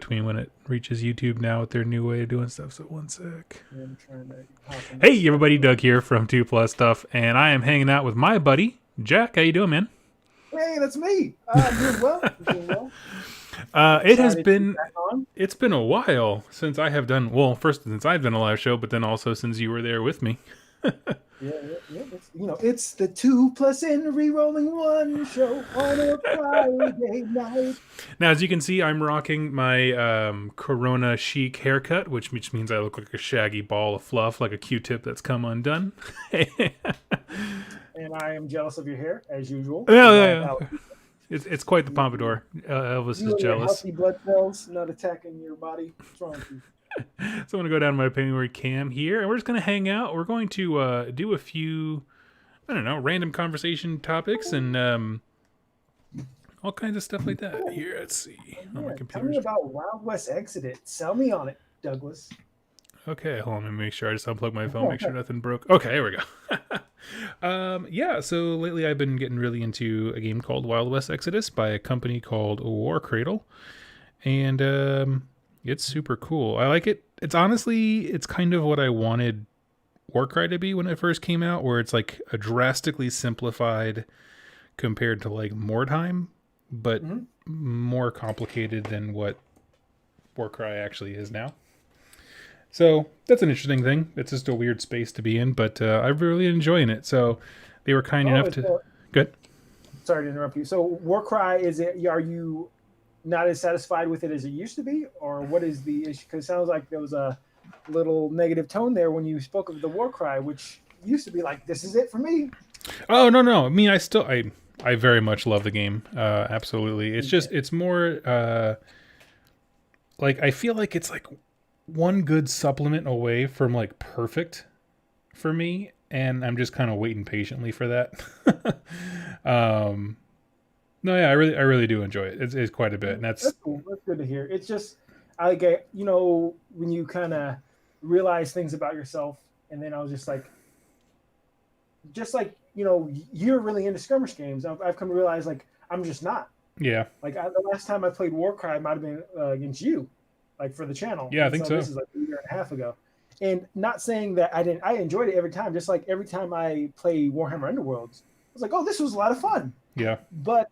between when it reaches YouTube now with their new way of doing stuff. So one sec. Yeah, I'm trying to hop in Hey this. everybody, Doug here from 2 Plus Stuff, and I am hanging out with my buddy Jack. How you doing, man? Hey, that's me. I'm doing well. I'm doing well. It has Excited to be been back on. it's been a while since I have done first since I've done a live show, but then also since you were there with me. Yeah, yeah, yeah. It's the 2 plus N re-rolling one show on a Friday night. Now, as you can see, I'm rocking my Corona chic haircut, which means I look like a shaggy ball of fluff, like a Q-tip that's come undone. And I am jealous of your hair, as usual. Yeah, Because yeah, I have yeah. allergies. It's quite the pompadour. Elvis You is and your jealous. healthy blood cells not attacking your body. What's wrong with you? So I'm going to go down to my Penguin cam here, and we're just going to hang out. We're going to do a few, I don't know, random conversation topics and all kinds of stuff like that. Here, let's see. On my Yeah, tell computer. me about Wild West Exodus. Sell me on it, Douglas. Okay, hold on. Let me make sure I just unplug my phone, make sure nothing broke. Okay, here we go. Yeah, so lately I've been getting really into a game called Wild West Exodus by a company called War Cradle. And it's super cool. I like it. It's kind of what I wanted Warcry to be when it first came out, where it's like a drastically simplified compared to like Mordheim, but more complicated than what Warcry actually is now. So that's an interesting thing. It's just a weird space to be in, but I'm really enjoying it. So they were kind enough to. Good. Sorry to interrupt you. So Warcry, are you not as satisfied with it as it used to be, or what is the issue? Because it sounds like there was a little negative tone there when you spoke of the Warcry, which used to be like, "This is it for me." Oh no! I mean, I very much love the game. Absolutely. It's just it's more like I feel like it's like one good supplement away from like perfect for me, and I'm just kind of waiting patiently for that. No, yeah, I really do enjoy it. It's quite a bit, and That's cool. That's good to hear. It's just I get when you kind of realize things about yourself, and then I was just like you're really into skirmish games. I've come to realize like I'm just not. Yeah. Like the last time I played Warcry might have been against you, like for the channel. Yeah, I And think so. This is like a year and a half ago. And not saying that I didn't. I enjoyed it every time. Just like every time I play Warhammer Underworlds, I was like, oh, this was a lot of fun. Yeah. But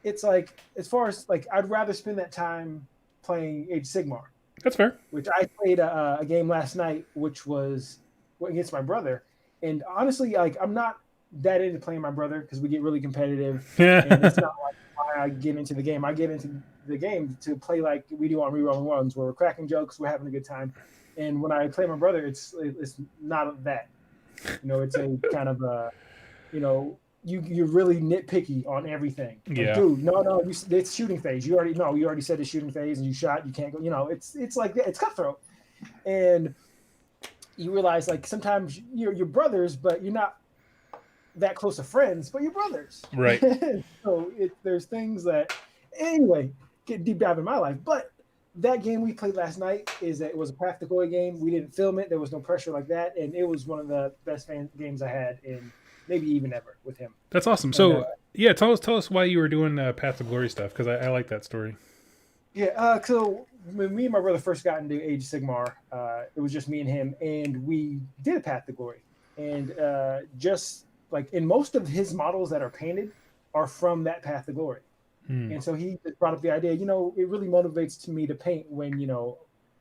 it's like as far as like I'd rather spend that time playing Age of Sigmar. That's fair. Which I played a game last night, which was against my brother. And honestly, like I'm not that into playing my brother because we get really competitive, and it's not like why I get into the game. I get into the game to play like we do on rerolling ones, where we're cracking jokes, we're having a good time. And when I play my brother, it's not that. It's a kind of you're really nitpicky on everything. Like, Yeah. dude, no, it's shooting phase. You already said it's shooting phase, and you shot. You can't go. It's like it's cutthroat, and you realize like sometimes you're brothers, but you're not that close of friends, but you're brothers. Right. So there's things that anyway get deep dive in my life. But that game we played last night it was a Path to Glory game. We didn't film it. There was no pressure like that, and it was one of the best games I had in maybe even ever with him. That's awesome. So yeah, tell us why you were doing Path to Glory stuff, because I like that story. Yeah, so when me and my brother first got into Age of Sigmar, it was just me and him, and we did a Path to Glory. And just like in most of his models that are painted are from that Path to Glory. And so he brought up the idea, it really motivates me to paint when,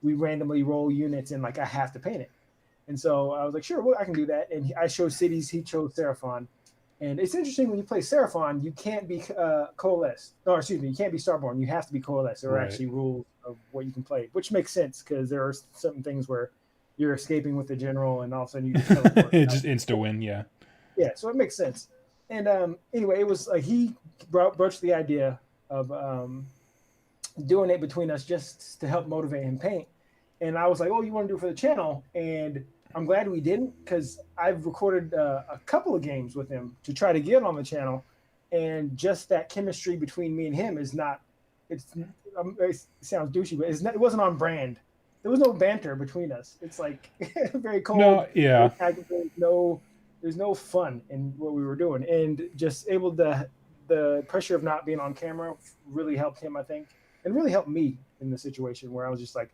we randomly roll units and like I have to paint it. And so I was like, sure, well, I can do that. And I chose cities, he chose Seraphon. And it's interesting when you play Seraphon, you can't be coalesced. No, excuse me, you can't be Starborn. You have to be coalesced. There are actually rules of what you can play, which makes sense because there are certain things where you're escaping with the general and all of a sudden you just teleport. Just insta win, yeah. Yeah, so it makes sense. And anyway, it was like he broached the idea of doing it between us just to help motivate him paint. And I was like, oh, you want to do it for the channel? And I'm glad we didn't, because I've recorded a couple of games with him to try to get on the channel. And just that chemistry between me and him is not, it sounds douchey, but it wasn't on brand. There was no banter between us. It's like very cold. No, yeah. There's no fun in what we were doing. And just able to, the pressure of not being on camera really helped him, I think. and really helped me in the situation where I was just like,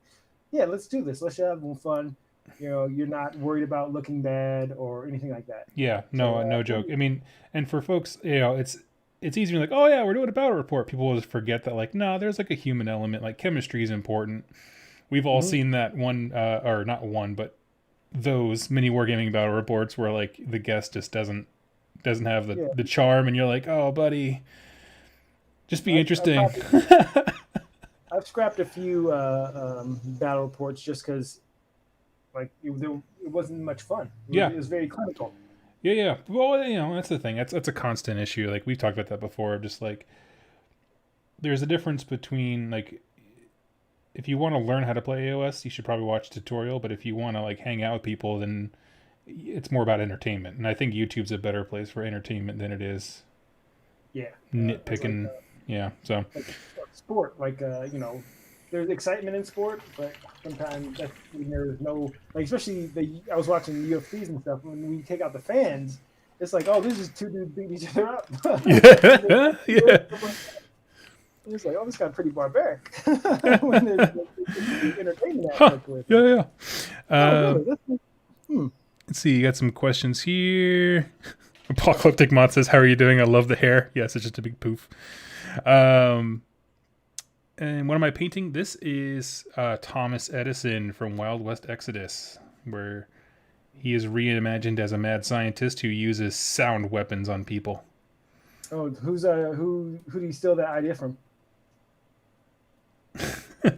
yeah, let's do this. Let's have more fun. You're not worried about looking bad or anything like that. Yeah, So, no, no joke. I mean, and for folks, it's easy to be like, oh yeah, we're doing a battle report. People will just forget that, like, no, there's like a human element. Like chemistry is important. We've all mhm. seen that one, or not one, but those mini wargaming battle reports where like the guest just doesn't have the Yeah, the charm, and you're like, oh buddy, just be I interesting. probably I've scrapped a few battle reports just because like it wasn't much fun. Yeah, It was very clinical. yeah, yeah. Well, that's the thing. That's a constant issue. Like we've talked about that before. Just like there's a difference between like if you want to learn how to play AOS, you should probably watch a tutorial. But if you want to like hang out with people, then it's more about entertainment. And I think YouTube's a better place for entertainment than it is Yeah, it's nitpicking. Yeah. So like sport. Like there's excitement in sport, but sometimes that's when there's no like, especially I was watching UFCs and stuff. When we take out the fans, it's like, oh, this is two dudes beating each other up. yeah, yeah. It's like, oh, this got pretty barbaric. When there's the entertainment Huh. aspect with it. Yeah, yeah. Oh, Um, really? let's see. You got some questions here. Apocalyptic Mod says, "How are you doing? I love the hair." Yes, it's just a big poof. Um, and what am I painting? This is Thomas Edison from Wild West Exodus, where he is reimagined as a mad scientist who uses sound weapons on people. Oh, who did he steal that idea from?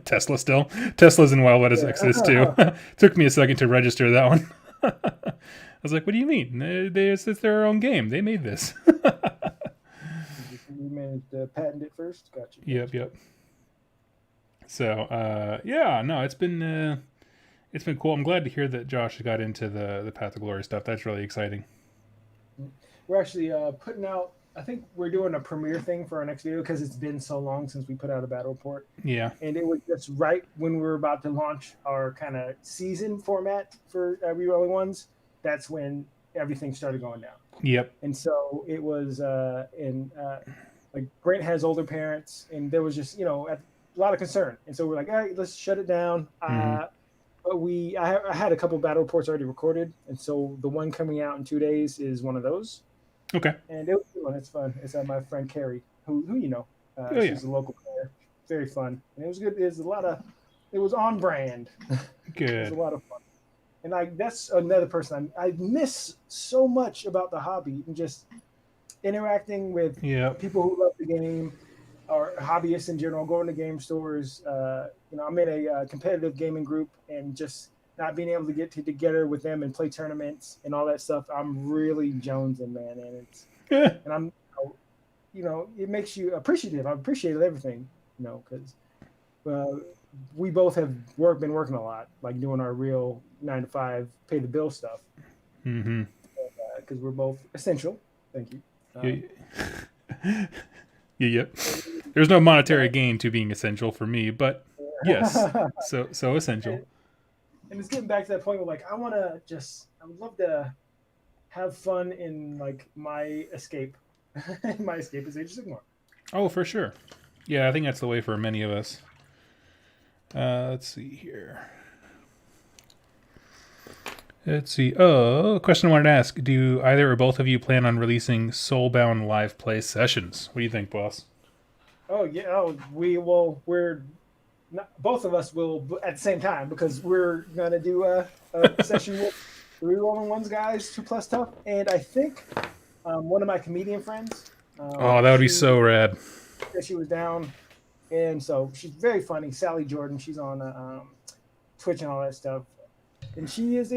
Tesla still. Tesla's in Wild West Exodus too. Yeah. Took me a second to register that one. I was like, what do you mean? It's their own game. They made this. We managed to patent it first. Gotcha. Yep. So, yeah, no, it's been cool. I'm glad to hear that Josh got into the Path of Glory stuff. That's really exciting. We're actually putting out. I think we're doing a premiere thing for our next video because it's been so long since we put out a battle report, Yeah. and it was just right when we were about to launch our kind of season format for Rerolling Ones. That's when everything started going down. Yep. And so it was like Grant has older parents, and there was just a lot of concern, and so we're like, all right, let's shut it down. Mm-hmm. But I had a couple battle reports already recorded, and so the one coming out in 2 days is one of those. Okay. And it was fun. It's fun. It's my friend Carrie, who you know, Oh, she's a local player. Very fun, and it was good. It was on brand. Good. It was a lot of fun. And that's another person I miss so much about the hobby, and just interacting with people who love the game or hobbyists in general, going to game stores. I'm in a competitive gaming group, and just not being able to get together with them and play tournaments and all that stuff. I'm really jonesing, man, and I'm, it makes you appreciative. I've appreciated everything, because we both have been working a lot, like doing our real 9 to 5 pay the bill stuff. Mm-hmm. Because we're both essential. Thank you. Yep. There's no monetary gain to being essential for me, but yes, so essential. And it's getting back to that point where, like, I would love to have fun in, like, my escape. My escape is Age of Sigmar. Oh, for sure. Yeah, I think that's the way for many of us. Let's see here. Let's see. Oh, a question I wanted to ask. Do either or both of you plan on releasing Soulbound live play sessions? What do you think, boss? Oh, yeah. Oh, we will. We're not, both of us will at the same time, because we're going to do a session with the Rerolling Ones guys, 2+ Tough. And I think one of my comedian friends. That would be so rad. She was down. And so she's very funny. Sally Jordan. She's on Twitch and all that stuff. And she was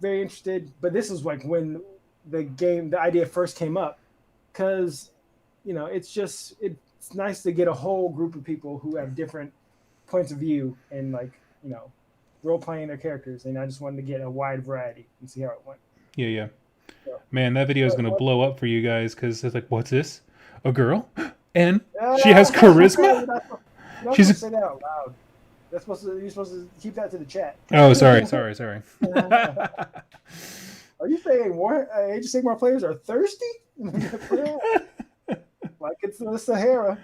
very interested. But this is like when the idea first came up, because it's nice to get a whole group of people who have different points of view and, like, role playing their characters. And I just wanted to get a wide variety and see how it went. Yeah. So, man, that video is going to blow up for you guys, because it's like, what's this? A girl? And she has charisma? You're not supposed to say that out loud. You're supposed to keep that to the chat. Oh, sorry. Are you saying Age of Sigmar players are thirsty? Like it's the Sahara.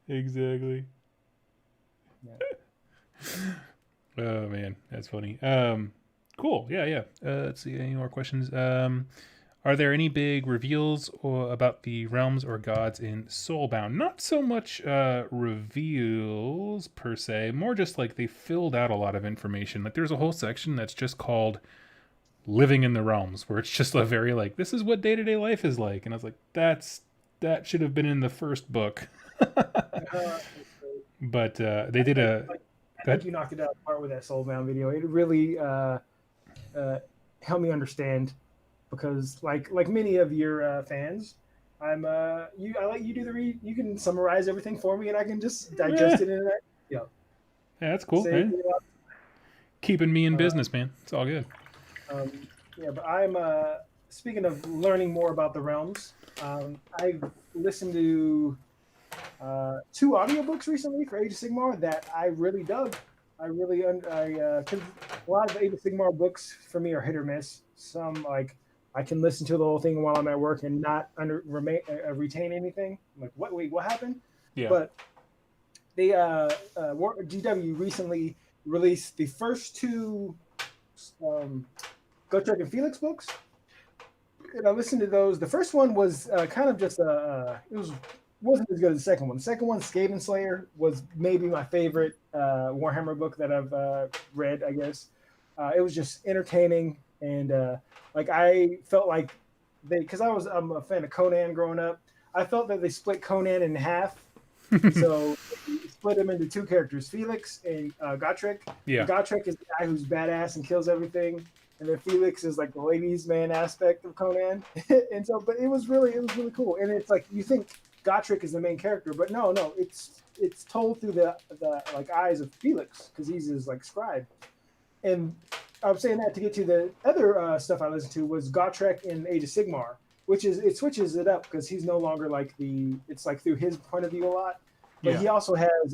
Exactly. Oh man, that's funny. Cool. Yeah, yeah. Let's see. Any more questions? Are there any big reveals about the realms or gods in Soulbound? Not so much reveals per se, more just like they filled out a lot of information. Like there's a whole section that's just called "Living in the Realms," where it's just a very like this is what day to day life is like, and I was like, that should have been in the first book. Uh, But they did a. I Go think ahead. you knocked it out apart with that Soulbound video. It really uh, helped me understand because, like many of your fans, I'm you. I let you do the read. You can summarize everything for me, and I can just Yeah, digest it in that. yeah, that's cool. Save Hey, me keeping me in a lot. business, man. It's all good. Yeah, but I'm speaking of learning more about the realms. I've listened to two audiobooks recently for Age of Sigmar that I really dug. I really, cause a lot of Age of Sigmar books for me are hit or miss. Some like I can listen to the whole thing while I'm at work and not retain anything. I'm like, what? Wait, what happened? Yeah. But they, GW recently released the first two um, Gotrek and Felix books, and I listened to those. The first one was kind of just it wasn't as good as the second one. The second one, Skaven Slayer, was maybe my favorite Warhammer book that I've read. I guess it was just entertaining, and like I felt like because I'm a fan of Conan growing up. I felt that they split Conan in half, so they split him into two characters, Felix and Gotrek. And Yeah. Gotrek is the guy who's badass and kills everything, and then Felix is like the ladies' man aspect of Conan. And so, but it was really cool. And it's like you think Gotrek is the main character, but no, it's told through the like eyes of Felix because he's his like scribe. And I'm saying that to get to the other stuff I listened to was Gotrek in Age of Sigmar, which is it switches it up because he's no longer like it's like through his point of view a lot, but Yeah. he also has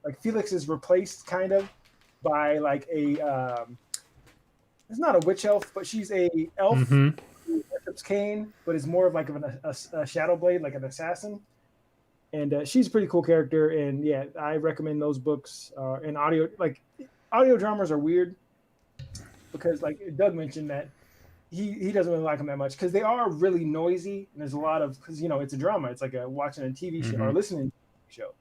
like Felix is replaced kind of by like a it's not a witch elf, but she's a elf Mm-hmm. who worships Cain, but is more of like a shadow blade, like an assassin. And she's a pretty cool character. And yeah, I recommend those books. And audio, like audio dramas are weird because, like Doug mentioned, that he doesn't really like them that much because they are really noisy. And there's a lot of because it's a drama. It's like watching a TV show Mm-hmm. or listening to a show.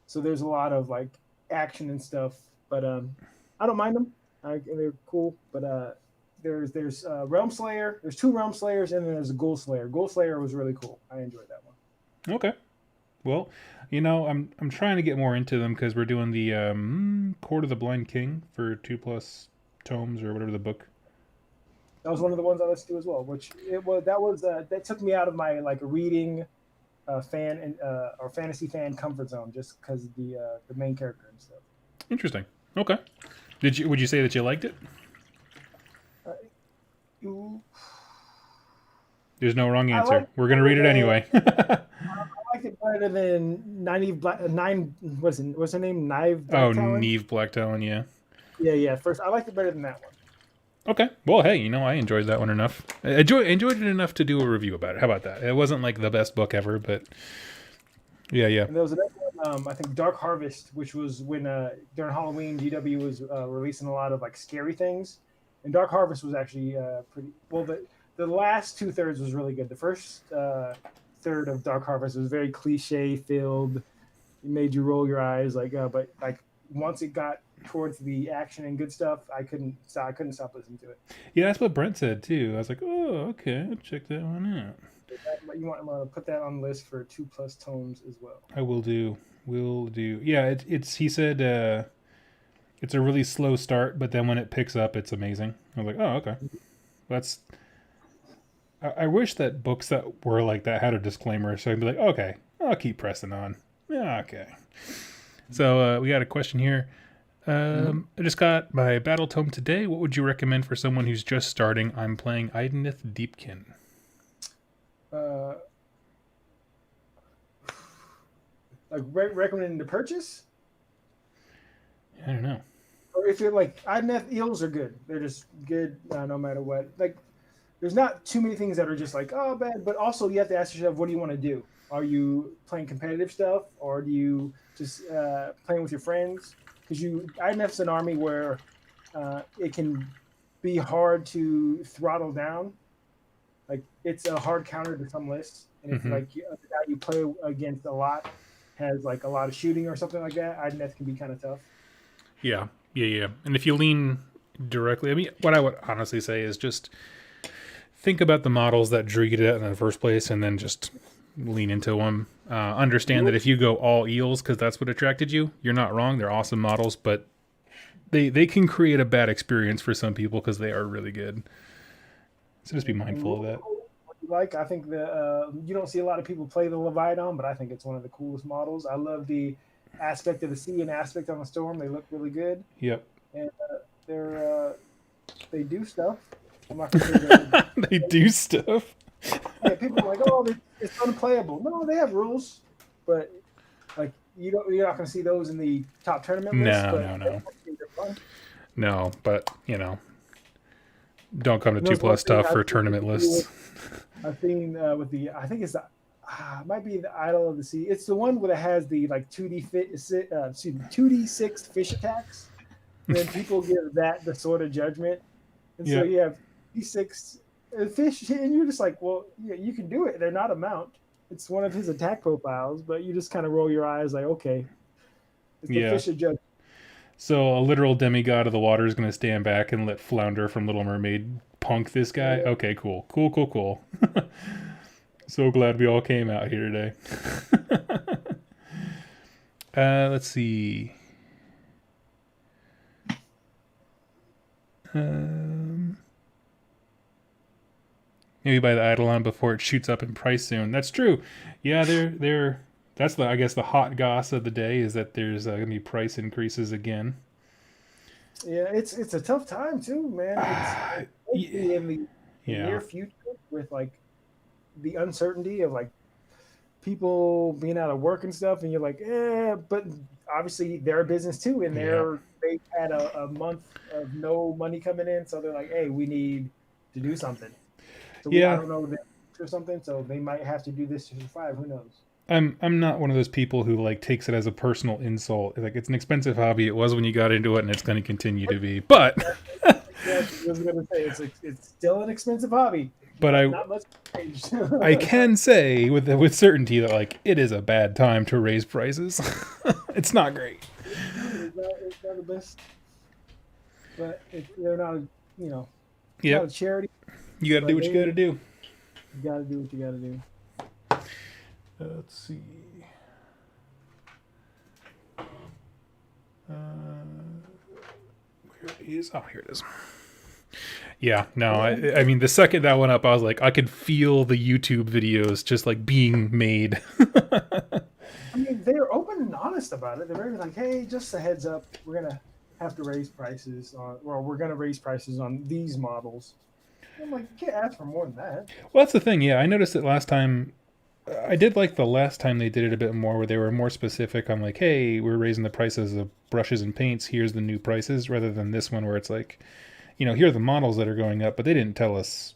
So there's a lot of like action and stuff. But I don't mind them. They're cool. But there's Realm Slayer. There's two Realm Slayers, and then there's a Ghoul Slayer. Ghoul Slayer was really cool. I enjoyed that one. Okay. Well, I'm trying to get more into them because we're doing the Court of the Blind King for 2+ tomes or whatever the book. That was one of the ones I listened to as well. Which that took me out of my like reading fan and or fantasy fan comfort zone just because the main character and stuff. Interesting. Okay. Would you say that you liked it? Uh, you- There's no wrong I answer. like We're gonna read it anyway. I liked it better than Nine. What's her name? Nive Oh, Black Talon. Neve Blacktalon, yeah. Yeah. First, I liked it better than that one. Okay. Well, hey, I enjoyed that one enough. I enjoyed it enough to do a review about it. How about that? It wasn't like the best book ever, but yeah, yeah. And there was another one, I think Dark Harvest, which was when during Halloween, GW was releasing a lot of like scary things, and Dark Harvest was actually pretty well. The last 2/3 was really good. The first third of Dark Harvest was very cliche filled. It made you roll your eyes, but like once it got towards the action and good stuff, I couldn't stop listening to it. Yeah, that's what Brent said too. I was like, oh, okay, I'll check that one out. But you want to put that on the list for 2+ tomes as well. I will do. Will do. Yeah, it's he said it's a really slow start, but then when it picks up, it's amazing. I was like, oh, okay. That's. I wish that books that were like that had a disclaimer, so I'd be like, okay, I'll keep pressing on. Yeah, okay. So we got a question here. I just got my battle tome today. What would you recommend for someone who's just starting? I'm playing Idenith Deepkin. Like recommending to purchase, I don't know. or if you're like Ideneth eels are good. They're just good no matter what. Like there's not too many things that are just like bad, but also you have to ask yourself, what do you want to do? Are you playing competitive stuff, or do you just playing with your friends? Because IMF's an army where it can be hard to throttle down. Like it's a hard counter to some lists, and if Hmm. like the guy you play against a lot has like a lot of shooting or something like that, IMF can be kind of tough. Yeah, yeah, yeah. And if you lean directly, I mean, what I would honestly say is just think about the models that drew you to that in the first place, and then just lean into them. Understand that if you go all eels because that's what attracted you, you're not wrong. They're awesome models, but they can create a bad experience for some people because they are really good. So just be And mindful of that. what you like, I think the you don't see a lot of people play the Leviathan, but I think it's one of the coolest models. I love the aspect of the sea and aspect on the storm. They look really good, Yep, and they're they do stuff. I'm not gonna say they're they do stuff. yeah. People are like, oh, it's unplayable. No, they have rules, but like you're not gonna see those in the top tournament list. No, But no, no, they're fun. no. But don't come to You two know, one plus thing tough for tournament lists. I've seen with the I think it's the it might be the Idol of the Sea. It's the one where it has the like 2D6 fish attacks, and then people give that the sort of judgment, and so Yeah, you have D6 fish, and you're just like, well, yeah, you can do it. They're not a mount. It's one of his attack profiles, but you just kind of roll your eyes like, okay, it's the yeah. fish of judgment. So a literal demigod of the water is going to stand back and let Flounder from Little Mermaid punk this guy. Yeah. Okay, cool, cool, cool, cool. So glad we all came out here today. Let's see. Um, Maybe buy the Eidolon before it shoots up in price soon. That's true. Yeah, they're. That's the I guess the hot goss of the day is that there's going to be price increases again. Yeah, it's a tough time too, man. It's Yeah, especially in the yeah, near future with like the uncertainty of like people being out of work and stuff, and you're like, but obviously they're a business too, and yeah, they had a month of no money coming in, so they're like, hey, we need to do something. So I yeah. don't know or something, so they might have to do this to survive. Who knows? I'm not one of those people who like takes it as a personal insult. Like it's an expensive hobby. It was when you got into it, and it's going to continue to be. But Exactly. I was gonna say it's still an expensive hobby. but I Not much changed. I can say with certainty that like it is a bad time to raise prices. It's not great. It's not the best, but they're not, you know, it's not a Yep, charity, you got to do but what you got to you do. got to do what you got to do. Let's see. Where is? Oh, here it is. Yeah, no, I mean the second that went up, I was like, I could feel the YouTube videos just like being made. I mean, they're open and honest about it. They're very like, hey, just a heads up, we're gonna have to raise prices on, or we're gonna raise prices on these models. I'm like, you can't ask for more than that. Well, that's the thing. Yeah, I noticed it last time. I did like the last time they did it a bit more, where they were more specific on like, hey, we're raising the prices of brushes and paints. Here's the new prices, rather than this one where it's like, here are the models that are going up, but they didn't tell us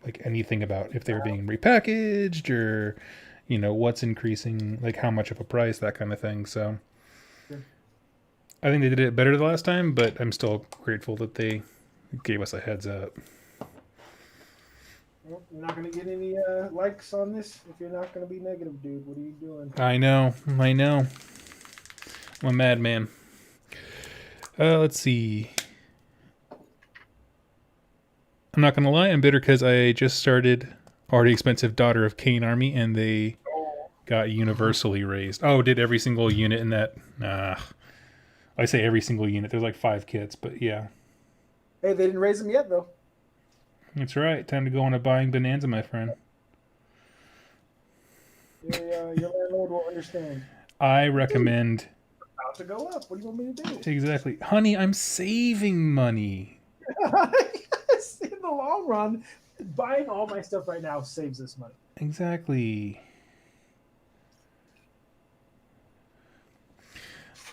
like anything about if they were being repackaged or what's increasing, like how much of a price, that kind of thing. So Sure. I think they did it better the last time, but I'm still grateful that they gave us a heads up. Well, you're not gonna get any likes on this if you're not gonna be negative, dude. What are you doing? I know, I'm a madman. Let's see. I'm not gonna lie, I'm bitter because I just started Already Expensive Daughter of Cain Army, and they Oh, got universally raised. Oh, did every single unit in that? Nah, I say every single unit. There's like 5 kits, but yeah, hey, they didn't raise them yet though. that's right. Time to go on a buying bonanza, my friend. Your landlord will understand. I Dude, recommend about to go up. What do you want me to do? exactly, honey. I'm saving money. Yes, in the long run, buying all my stuff right now saves us money. Exactly.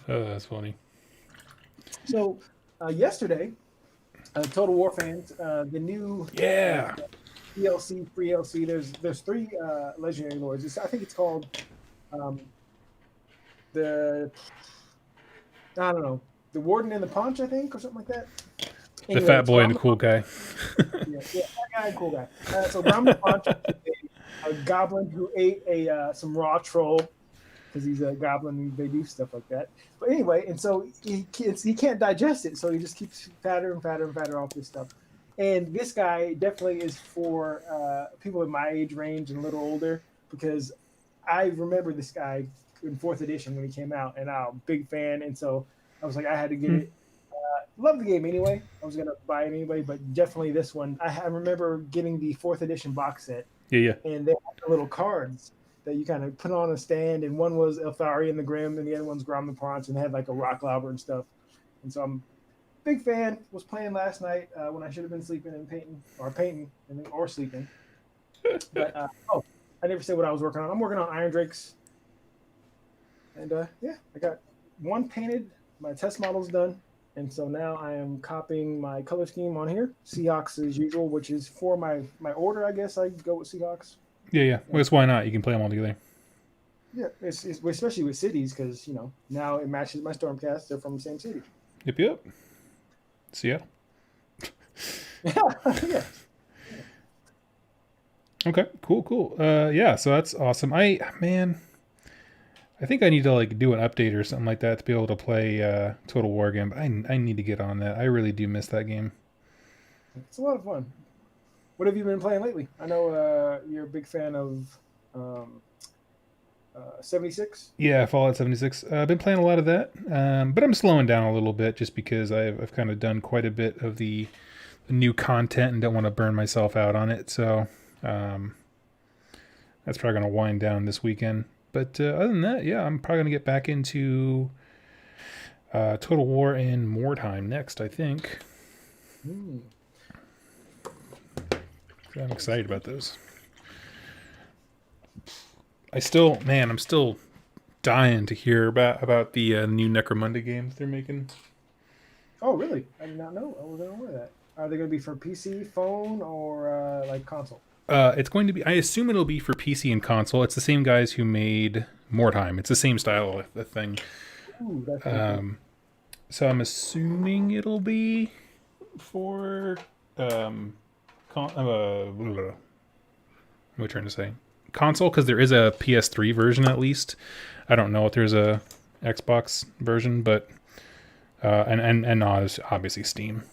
Oh, that's funny. So, yesterday, Total War fans, the new Yeah. DLC, free LC. There's three legendary lords. I think it's called um, the I don't know, the Warden and the Paunch, I think, or something like that. The Anyway, fat it's boy and Grom the the cool guy. yeah, that guy, cool guy. So Grom the Paunch is a goblin who ate some raw troll because he's a goblin and they do stuff like that. But anyway, and so he can't digest it, so he just keeps fatter and fatter and fatter off this stuff. And this guy definitely is for people in my age range and a little older because I remember this guy in fourth edition when he came out, and I'm a big fan. And so I was like, I had to get Hmm. it. Love the game anyway. I was gonna buy it anyway, but definitely this one. I remember getting the fourth edition box set, Yeah, yeah. and they had the little cards that you kind of put on a stand, and one was Elthari and the Grim, and the other one's Grom the Paunch, and they had like a rock lobber and stuff. And so I'm a big fan. Was playing last night when I should have been sleeping and painting or sleeping. But I never said what I was working on. I'm working on Iron Drakes, and yeah, I got one painted. My test model's done. And so now I am copying my color scheme on here, Seahawks as usual, which is for my order. I guess I go with Seahawks. Yeah, yeah. Well, guess why not? You can play them all together. Yeah, it's especially with cities because now it matches my Stormcast. They're from the same city. Yep, yep. Seattle. Yeah. Okay, cool, cool. Yeah, so that's awesome. I think I need to like do an update or something like that to be able to play Total War again. But I need to get on that. I really do miss that game. It's a lot of fun. What have you been playing lately? I know you're a big fan of 76. Yeah, Fallout 76. I've been playing a lot of that, but I'm slowing down a little bit just because I've kind of done quite a bit of the new content and don't want to burn myself out on it. So that's probably going to wind down this weekend. But other than that, yeah, I'm probably going to get back into Total War and More Time next, I think. Hmm. So I'm excited about those. I'm still dying to hear about the new Necromunda games they're making. Oh, really? I did not know. I wasn't aware of that. Are they going to be for PC, phone, or like console? It's going to be. I assume it'll be for PC and console. It's the same guys who made More Time. It's the same style of the thing. Ooh, that's cool. So I'm assuming it'll be for what am I trying to say? Console, because there is a PS3 version at least. I don't know if there's a Xbox version, but and not obviously Steam.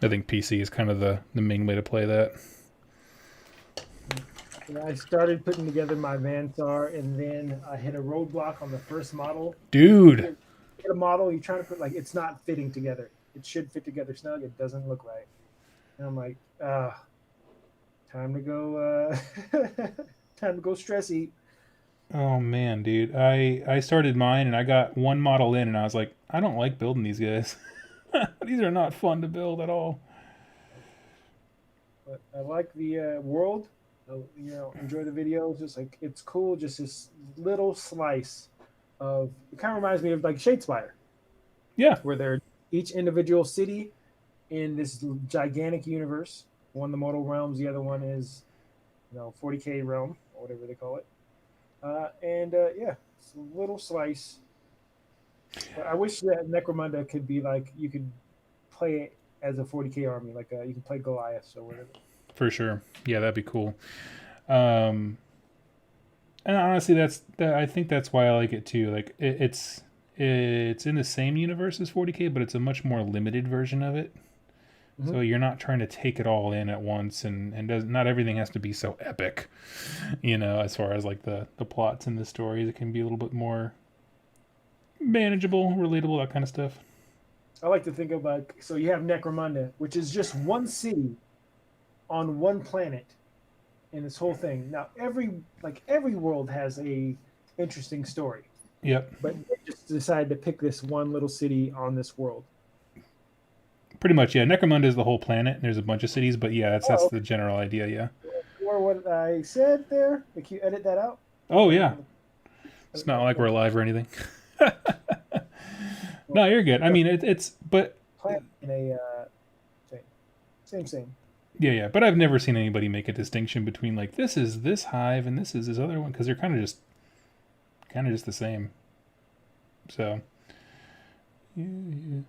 I think PC is kind of the main way to play that. I started putting together my Vansar, and then I hit a roadblock on the first model. Dude. Hit a model, you're trying to put like it's not fitting together. It should fit together snug. It doesn't look right, and I'm like, time to go. Time to go stress eat. Oh man, dude. I started mine and I got one model in and I was like, I don't like building these guys. These are not fun to build at all. But I like the world. Enjoy the videos. Just like it's cool. Just this little slice of. It kind of reminds me of like Shadespire, Yeah. where they're each individual city in this gigantic universe. One the Mortal Realms, the other one is, 40K Realm or whatever they call it. Yeah, it's a little slice. But I wish that Necromunda could be like you could play it as a 40K army, like you can play Goliath or whatever. For sure. Yeah, that'd be cool. And honestly, I think that's why I like it too. Like it's in the same universe as 40K, but it's a much more limited version of it. Mm-hmm. So you're not trying to take it all in at once, and not everything has to be so epic, as far as like the plots and the stories. It can be a little bit more manageable, relatable, that kind of stuff. I like to think of so you have Necromunda, which is just one city on one planet in this whole thing. Now every world has a interesting story. Yep. But they just decided to pick this one little city on this world. Pretty much, yeah. Necromunda is the whole planet, and there's a bunch of cities, but yeah, that's Okay. the general idea, yeah. Or what I said there? Can you edit that out? Oh, yeah. It's not like we're live or anything. No, you're good. I mean, it's but planet in a same. Yeah. But I've never seen anybody make a distinction between like this is this hive and this is this other one because they're kind of just the same. So yeah.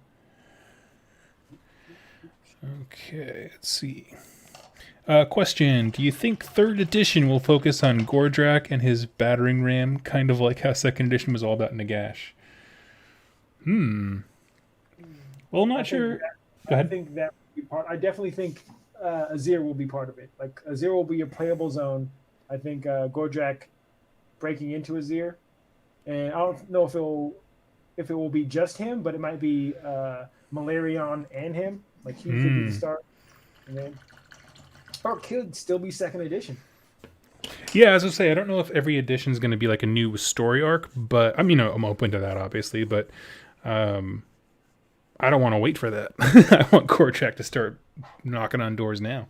Okay, let's see. Question: do you think third edition will focus on Gordrak and his battering ram, kind of like how second edition was all about Nagash? Hmm. Well, I'm I not think sure. that Go I ahead. think that will be part. I definitely think Azir will be part of it. Like Azir will be a playable zone. I think Gordrak breaking into Azir, and I don't know if it will be just him, but it might be Malarion and him. Like he could be the Hmm. start, and then or it could still be second edition. Yeah, as I say, I don't know if every edition is going to be like a new story arc, but I mean, I'm open to that, obviously. But I don't want to wait for that. I want Korchak to start knocking on doors now.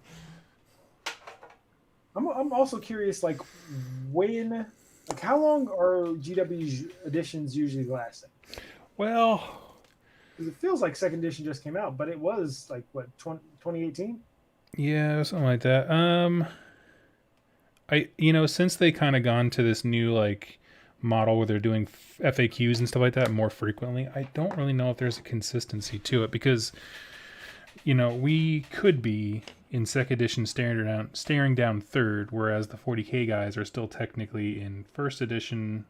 I'm also curious, like when, like how long are GW editions usually lasting? Well, Because it feels like second edition just came out, but it was like what 2018. yeah, something like that. Since they kind of gone to this new like model where they're doing FAQs and stuff like that more frequently, I don't really know if there's a consistency to it because we could be in second edition staring down third, whereas the 40k guys are still technically in first edition.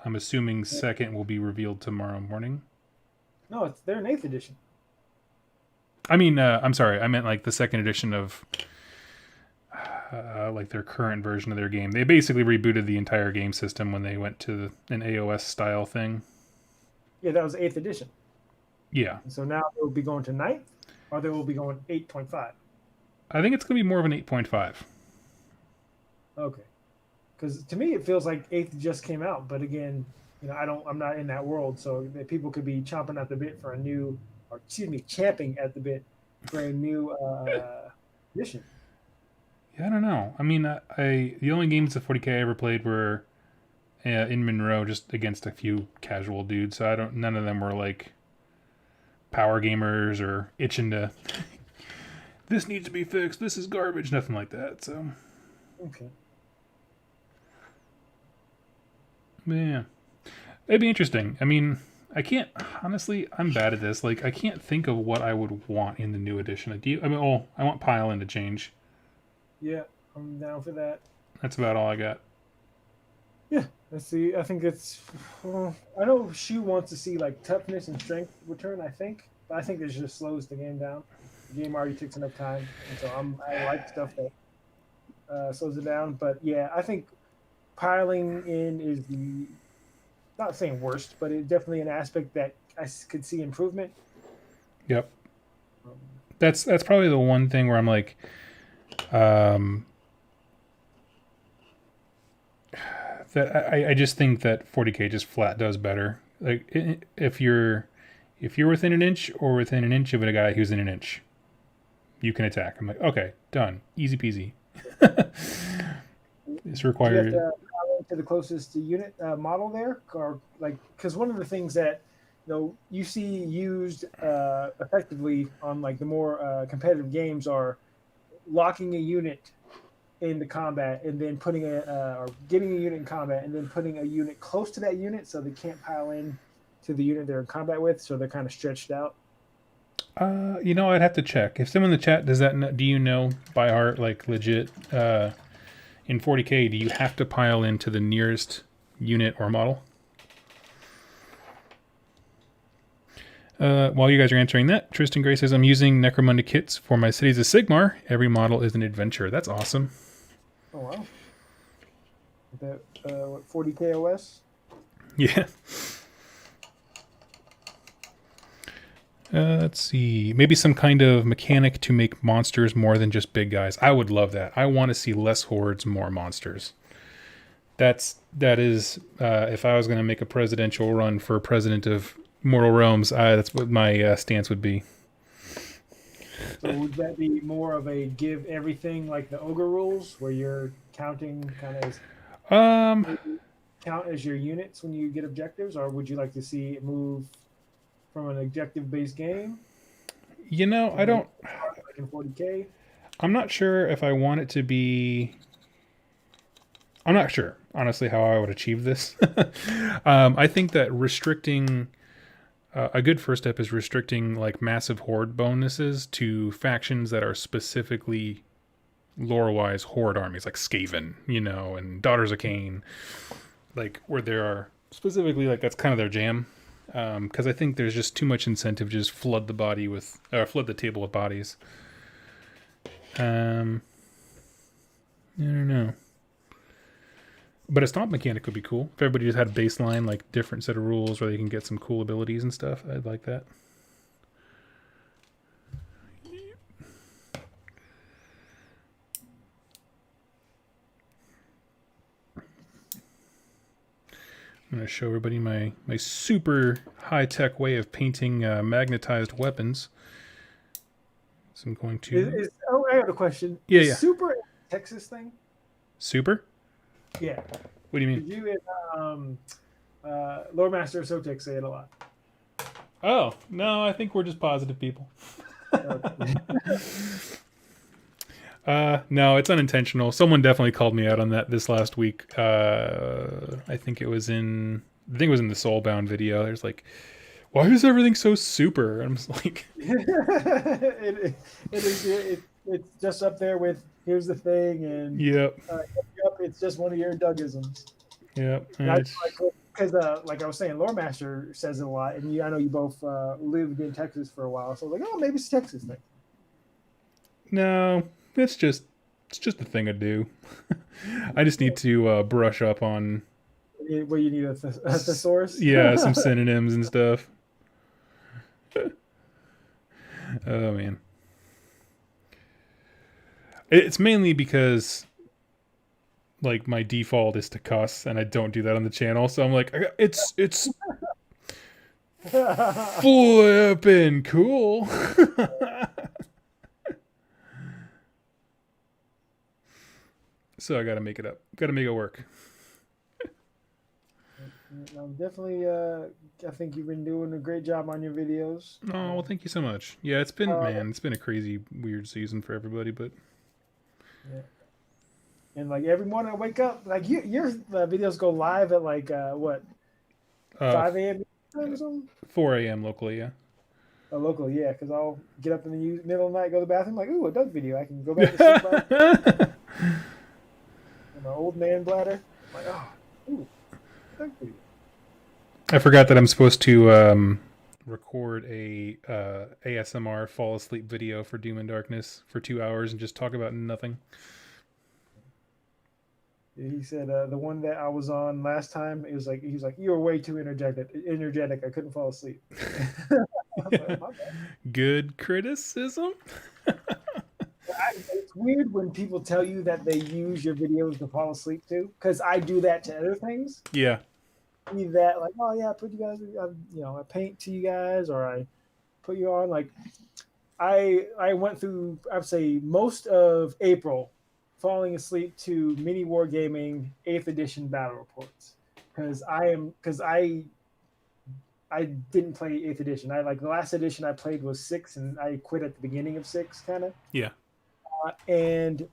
I'm assuming second will be revealed tomorrow morning. No, they're in eighth edition. I mean, I'm sorry, I meant like the second edition of like their current version of their game. They basically rebooted the entire game system when they went to an AOS style thing. Yeah, that was eighth edition. Yeah, And so now they'll be going to ninth, or they will be going 8.5. I think it's going to be more of an 8.5. Okay, because to me it feels like eighth just came out, but again, I'm not in that world, so that people could be chomping at the bit for a new, or excuse me, champing at the bit for a new edition. Yeah, I don't know. I mean, I the only games of 40k I ever played were in Monroe, just against a few casual dudes. So I don't. None of them were like power gamers or itching to. This needs to be fixed. This is garbage. Nothing like that. So Okay. yeah, it'd be interesting. I mean, I can't honestly. I'm bad at this. Like, I can't think of what I would want in the new edition. Do you? I mean, oh, I want pile in to change. Yeah, I'm down for that. That's about all I got. Yeah, let's see. I think it's. I know Shu wants to see like toughness and strength return. I think, but I think this just slows the game down. The game already takes enough time, and so I like stuff that slows it down. But yeah, I think piling in is the not saying worst, but it's definitely an aspect that could see improvement. Yep. Um, That's probably the one thing where I'm like, um, that I just think that 40k just flat does better. Like if you're within an inch or within an inch of a guy who's in an inch, you can attack. I'm like, okay, done, easy peasy. This do you have required. to pile to the closest unit model there, or like because one of the things that you see used effectively on like the more competitive games are locking a unit into combat and then putting or getting a unit in combat and then putting a unit close to that unit so they can't pile in to the unit they're in combat with, so they're kind of stretched out. I'd have to check. If someone in the chat does that, do you know by heart, like legit? In 40k, do you have to pile into the nearest unit or model? While you guys are answering that, Tristen Grace says, I'm using Necromunda kits for my Cities of Sigmar. Every model is an adventure. That's awesome. Oh wow! That what 40 KOS? Yeah. Let's see. Maybe some kind of mechanic to make monsters more than just big guys. I would love that. I want to see less hordes, more monsters. That is. If I was going to make a presidential run for president of Mortal Realms, that's what my stance would be. So would that be more of a give everything like the ogre rules, where you're counting kind of Um, count as your units when you get objectives, or would you like to see it move from an objective based game I to don't. like in 40k? I'm not sure if I want it to be. I'm not sure, honestly, how I would achieve this. I think that restricting a good first step is restricting like massive horde bonuses to factions that are specifically lore-wise horde armies, like Skaven, and Daughters of Cain, like where there are specifically like that's kind of their jam. Because I think there's just too much incentive to just flood the table with bodies. Um, I don't know. But a stomp mechanic would be cool. If everybody just had a baseline, like different set of rules where they can get some cool abilities and stuff, I'd like that. I'm going to show everybody my super high-tech way of painting magnetized weapons. So I'm going to... I got a question. Yeah, Is yeah. Super a Texas thing? Super? Yeah. What do you mean? You and Lord Master of Sotek say it a lot. Oh, no, I think we're just positive people. No, it's unintentional. Someone definitely called me out on that this last week. I think it was in the Soulbound video. There's like, why is everything so super? And I'm just like, it's just up there with here's the thing, and yep, it's just one of your Dougisms. yep. Because like I was saying, Lore Master says it a lot, and I know you both lived in Texas for a while, so I was like, oh, maybe it's a Texas thing. No, it's just a thing I do. I just need to brush up on Where you need a thesaurus. Yeah, some synonyms and stuff. Oh man, it's mainly because like my default is to cuss, and I don't do that on the channel. So I'm like, it's flipping cool. So I got to make it up. Got to make it work. I'm definitely. I think you've been doing a great job on your videos. Oh well, thank you so much. Yeah, it's been it's been a crazy, weird season for everybody, but. Yeah. And like every morning I wake up, like your videos go live at like what 5 a.m. or something? 4 a.m. locally, yeah. Oh, locally, yeah, because I'll get up in the middle of the night, go to the bathroom, like, ooh, a Doug video. I can go back to sleep. My old man bladder. I'm like, oh, ooh, Doug video. I forgot that I'm supposed to record a ASMR fall asleep video for Doom and Darkness for 2 hours and just talk about nothing. He said the one that I was on last time, he was like, you were way too energetic. I couldn't fall asleep. Like, good criticism. It's weird when people tell you that they use your videos to fall asleep to, because I do that to other things. Yeah. That like, oh yeah, I put you guys, I paint to you guys, or I put you on. Like, I went through, I'd say, most of April falling asleep to Mini Wargaming 8th edition battle reports, because I didn't play 8th edition. I like the last edition I played was 6, and I quit at the beginning of 6, kind of. Yeah. And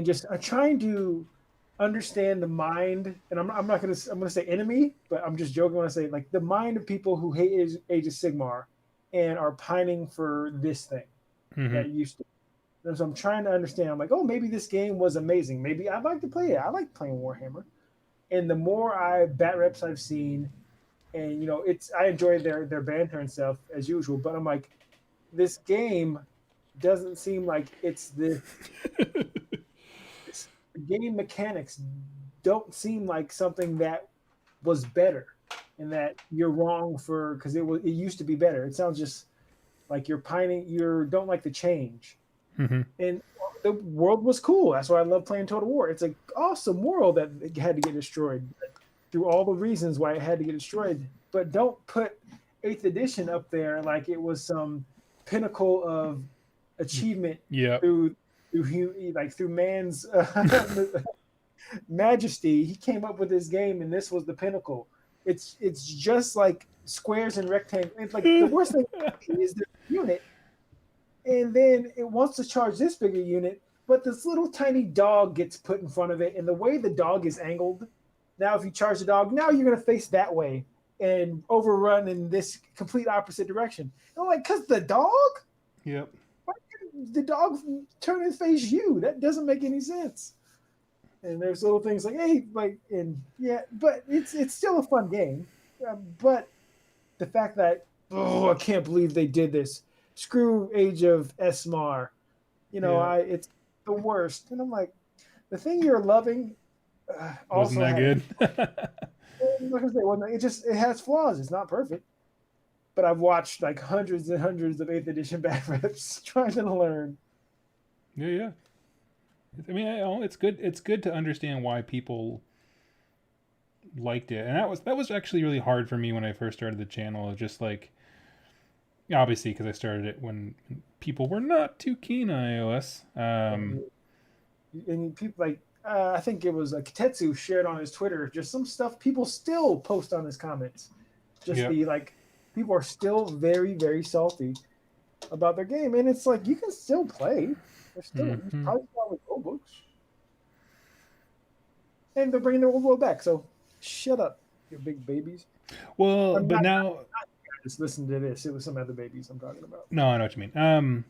just trying to understand the mind, and I'm gonna say enemy, but I'm just joking when I say like the mind of people who hate Age of Sigmar and are pining for this thing that used to. And so I'm trying to understand. I'm like, oh, maybe this game was amazing. Maybe I'd like to play it. I like playing Warhammer. And the more bat reps I've seen, and I enjoy their banter and stuff as usual. But I'm like, this game doesn't seem like it's the game mechanics don't seem like something that was better, and that you're wrong for, because it used to be better. It sounds just like you're pining. You don't like the change. And the world was cool. That's why I love playing Total War. It's an awesome world that had to get destroyed through all the reasons why it had to get destroyed. But don't put 8th edition up there like it was some pinnacle of achievement through man's majesty. He came up with this game, and this was the pinnacle. It's just like squares and rectangles. It's like the worst thing is the unit. and then it wants to charge this bigger unit, but this little tiny dog gets put in front of it, and the way the dog is angled, now if you charge the dog, now you're gonna face that way and overrun in this complete opposite direction. And I'm like, cause the dog? Yep. Why did the dog turn and face you? That doesn't make any sense. And there's little things like, hey, like, and yeah, but it's still a fun game. But the fact that, oh, I can't believe they did this. Screw Age of Esmar. It's the worst. And I'm like, the thing you're loving wasn't that good? Like I say, it has flaws. It's not perfect. But I've watched like hundreds and hundreds of 8th edition bad reps trying to learn. Yeah. I mean, it's good. It's good to understand why people liked it, and that was actually really hard for me when I first started the channel. Just like, obviously, because I started it when people were not too keen on iOS. And people like, I think it was Kitetsu shared on his Twitter just some stuff people still post on his comments. People are still very, very salty about their game, and it's like you can still play. They're still probably with old books, and they're bringing their old world back. So shut up, you big babies. Well, but now just listen to this. It was some other babies I'm talking about. No, I know what you mean.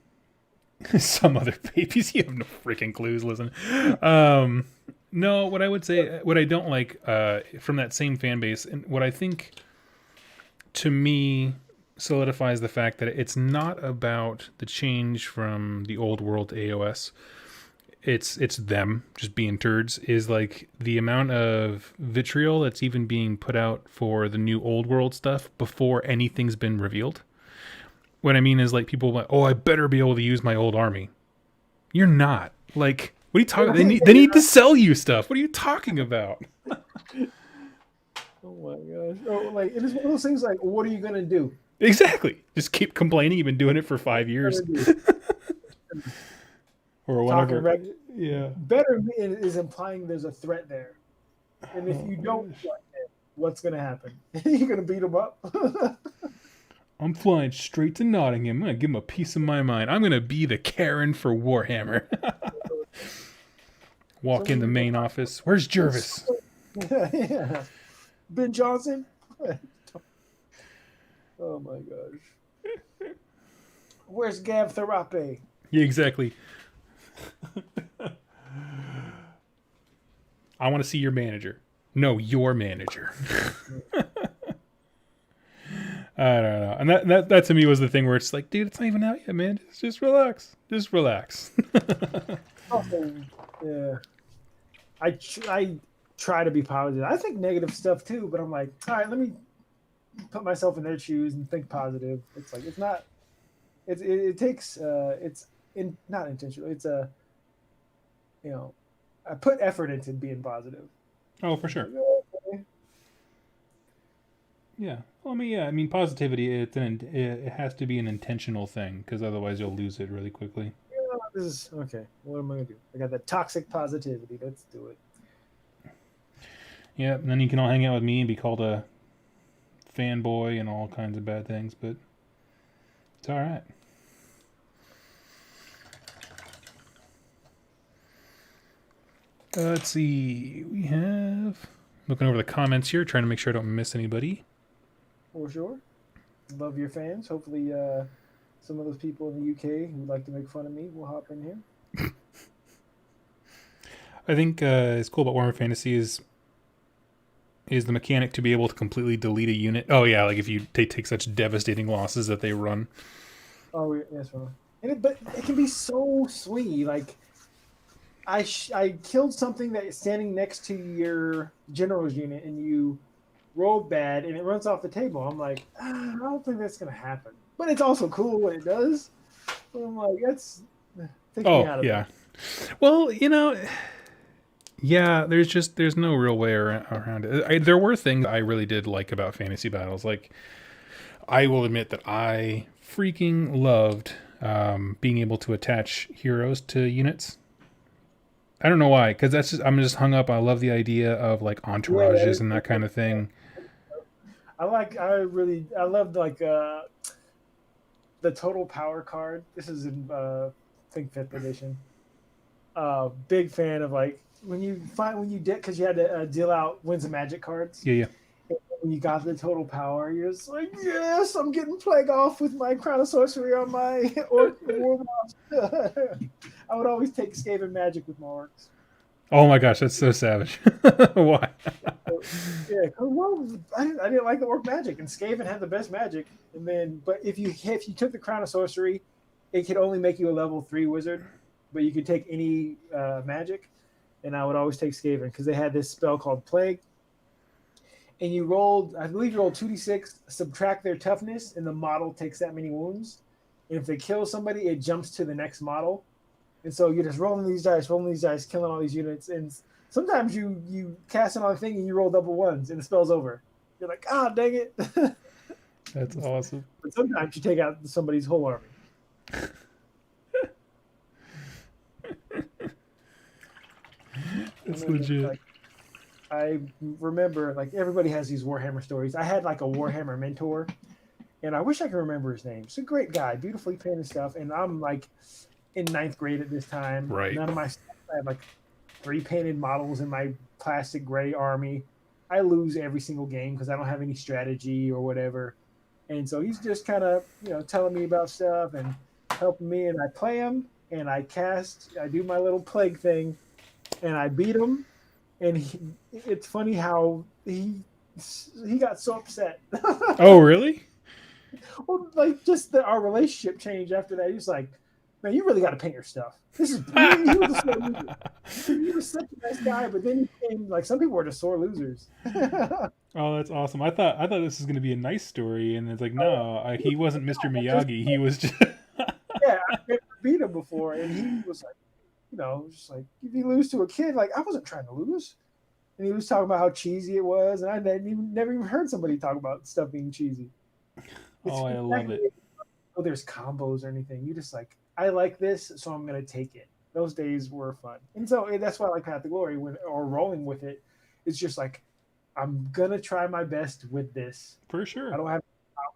Some other babies. You have no freaking clues. Listen. No, what I would say, what I don't like from that same fan base, and what I think to me solidifies the fact that it's not about the change from the old world to AOS. It's them just being turds, is like the amount of vitriol that's even being put out for the new old world stuff before anything's been revealed. What I mean is like people like, oh, I better be able to use my old army. You're not. Like, what are you talking about? They need to sell you stuff. What are you talking about? Oh my gosh. Oh, like, it is one of those things like, what are you going to do? Exactly. Just keep complaining. You've been doing it for 5 years. Or whatever. Yeah. Better is implying there's a threat there. And if you don't, what's going to happen? You're going to beat them up? I'm flying straight to Nottingham. I'm going to give him a piece of my mind. I'm going to be the Karen for Warhammer. Walk in the main office. Where's Jervis? Yeah. Ben Johnson? Oh my gosh. Where's Gav Therape? Yeah, exactly. I want to see your manager. No, your manager. I don't know. And that to me was the thing where it's like, dude, it's not even out yet, man. Just relax. Just relax. Yeah. I try to be positive. I think negative stuff too, but I'm like, all right, let me put myself in their shoes and think positive. It's like, it's not, it takes, not intentional. It's I put effort into being positive. Oh, for sure. Yeah. Well, I mean, positivity, it has to be an intentional thing, because otherwise you'll lose it really quickly. Yeah, this is, okay, what am I going to do? I got that toxic positivity. Let's do it. Yeah, and then you can all hang out with me and be called a fanboy and all kinds of bad things, but it's all right. Let's see. We have... Looking over the comments here, trying to make sure I don't miss anybody. For sure. Love your fans. Hopefully some of those people in the UK who like to make fun of me will hop in here. I think it's cool about Warhammer Fantasy is the mechanic to be able to completely delete a unit. Oh yeah, like if they take such devastating losses that they run. Oh yes, but it can be so swingy. Like I killed something that is standing next to your general's unit, and you roll bad, and it runs off the table. I'm like, I don't think that's gonna happen. But it's also cool when it does. But I'm like, that's takes me out of it. Well, yeah, there's no real way around it. There were things I really did like about fantasy battles. Like, I will admit that I freaking loved being able to attach heroes to units. I don't know why, because I'm just hung up. I love the idea of like entourages and that kind of thing. I loved like the total power card. This is in I think 5th edition. Big fan of like when you did because you had to deal out Winds of Magic cards. Yeah, yeah. And when you got the total power, you're just like, yes, I'm getting Plague Off with my Crown of Sorcery on my Orc Warlock. I would always take Skaven Magic with my orcs. Oh my gosh, that's so savage. Why? So, yeah, well, I didn't like the Orc Magic, and Skaven had the best magic. And then, but if you took the Crown of Sorcery, it could only make you a level 3 wizard, but you could take any magic. And I would always take Skaven because they had this spell called Plague, and you rolled, I believe you rolled 2d6, subtract their toughness, and the model takes that many wounds. And if they kill somebody, it jumps to the next model. And so you're just rolling these dice, killing all these units. And sometimes you cast another thing and you roll double ones and the spell's over. You're like, ah, dang it. That's awesome. But sometimes you take out somebody's whole army. That's legit. Like, I remember, like, everybody has these Warhammer stories. I had like a Warhammer mentor, and I wish I could remember his name. He's a great guy, beautifully painted stuff. And I'm like in 9th grade at this time. Right. None of my stuff, I have like 3 painted models in my plastic gray army. I lose every single game because I don't have any strategy or whatever. And so he's just kind of, telling me about stuff and helping me. And I play him and I do my little plague thing and I beat him. And it's funny how he got so upset. Oh, really? Well, like just our relationship changed after that. He was like, "Man, you really got to paint your stuff. This is he was a sore loser. He was such a nice guy, but then he became like some people were just sore losers." Oh, that's awesome. I thought this was going to be a nice story, and it's like, no, he wasn't Mr. Miyagi. He was just. Yeah, I never beat him before, and he was like, just like if you lose to a kid, like I wasn't trying to lose. And he was talking about how cheesy it was, and I never even heard somebody talk about stuff being cheesy. Oh, I love it. Oh, there's combos or anything. You just like, I like this, so I'm gonna take it. Those days were fun, and so that's why I like Path to Glory or rolling with it. It's just like I'm gonna try my best with this. For sure. I don't have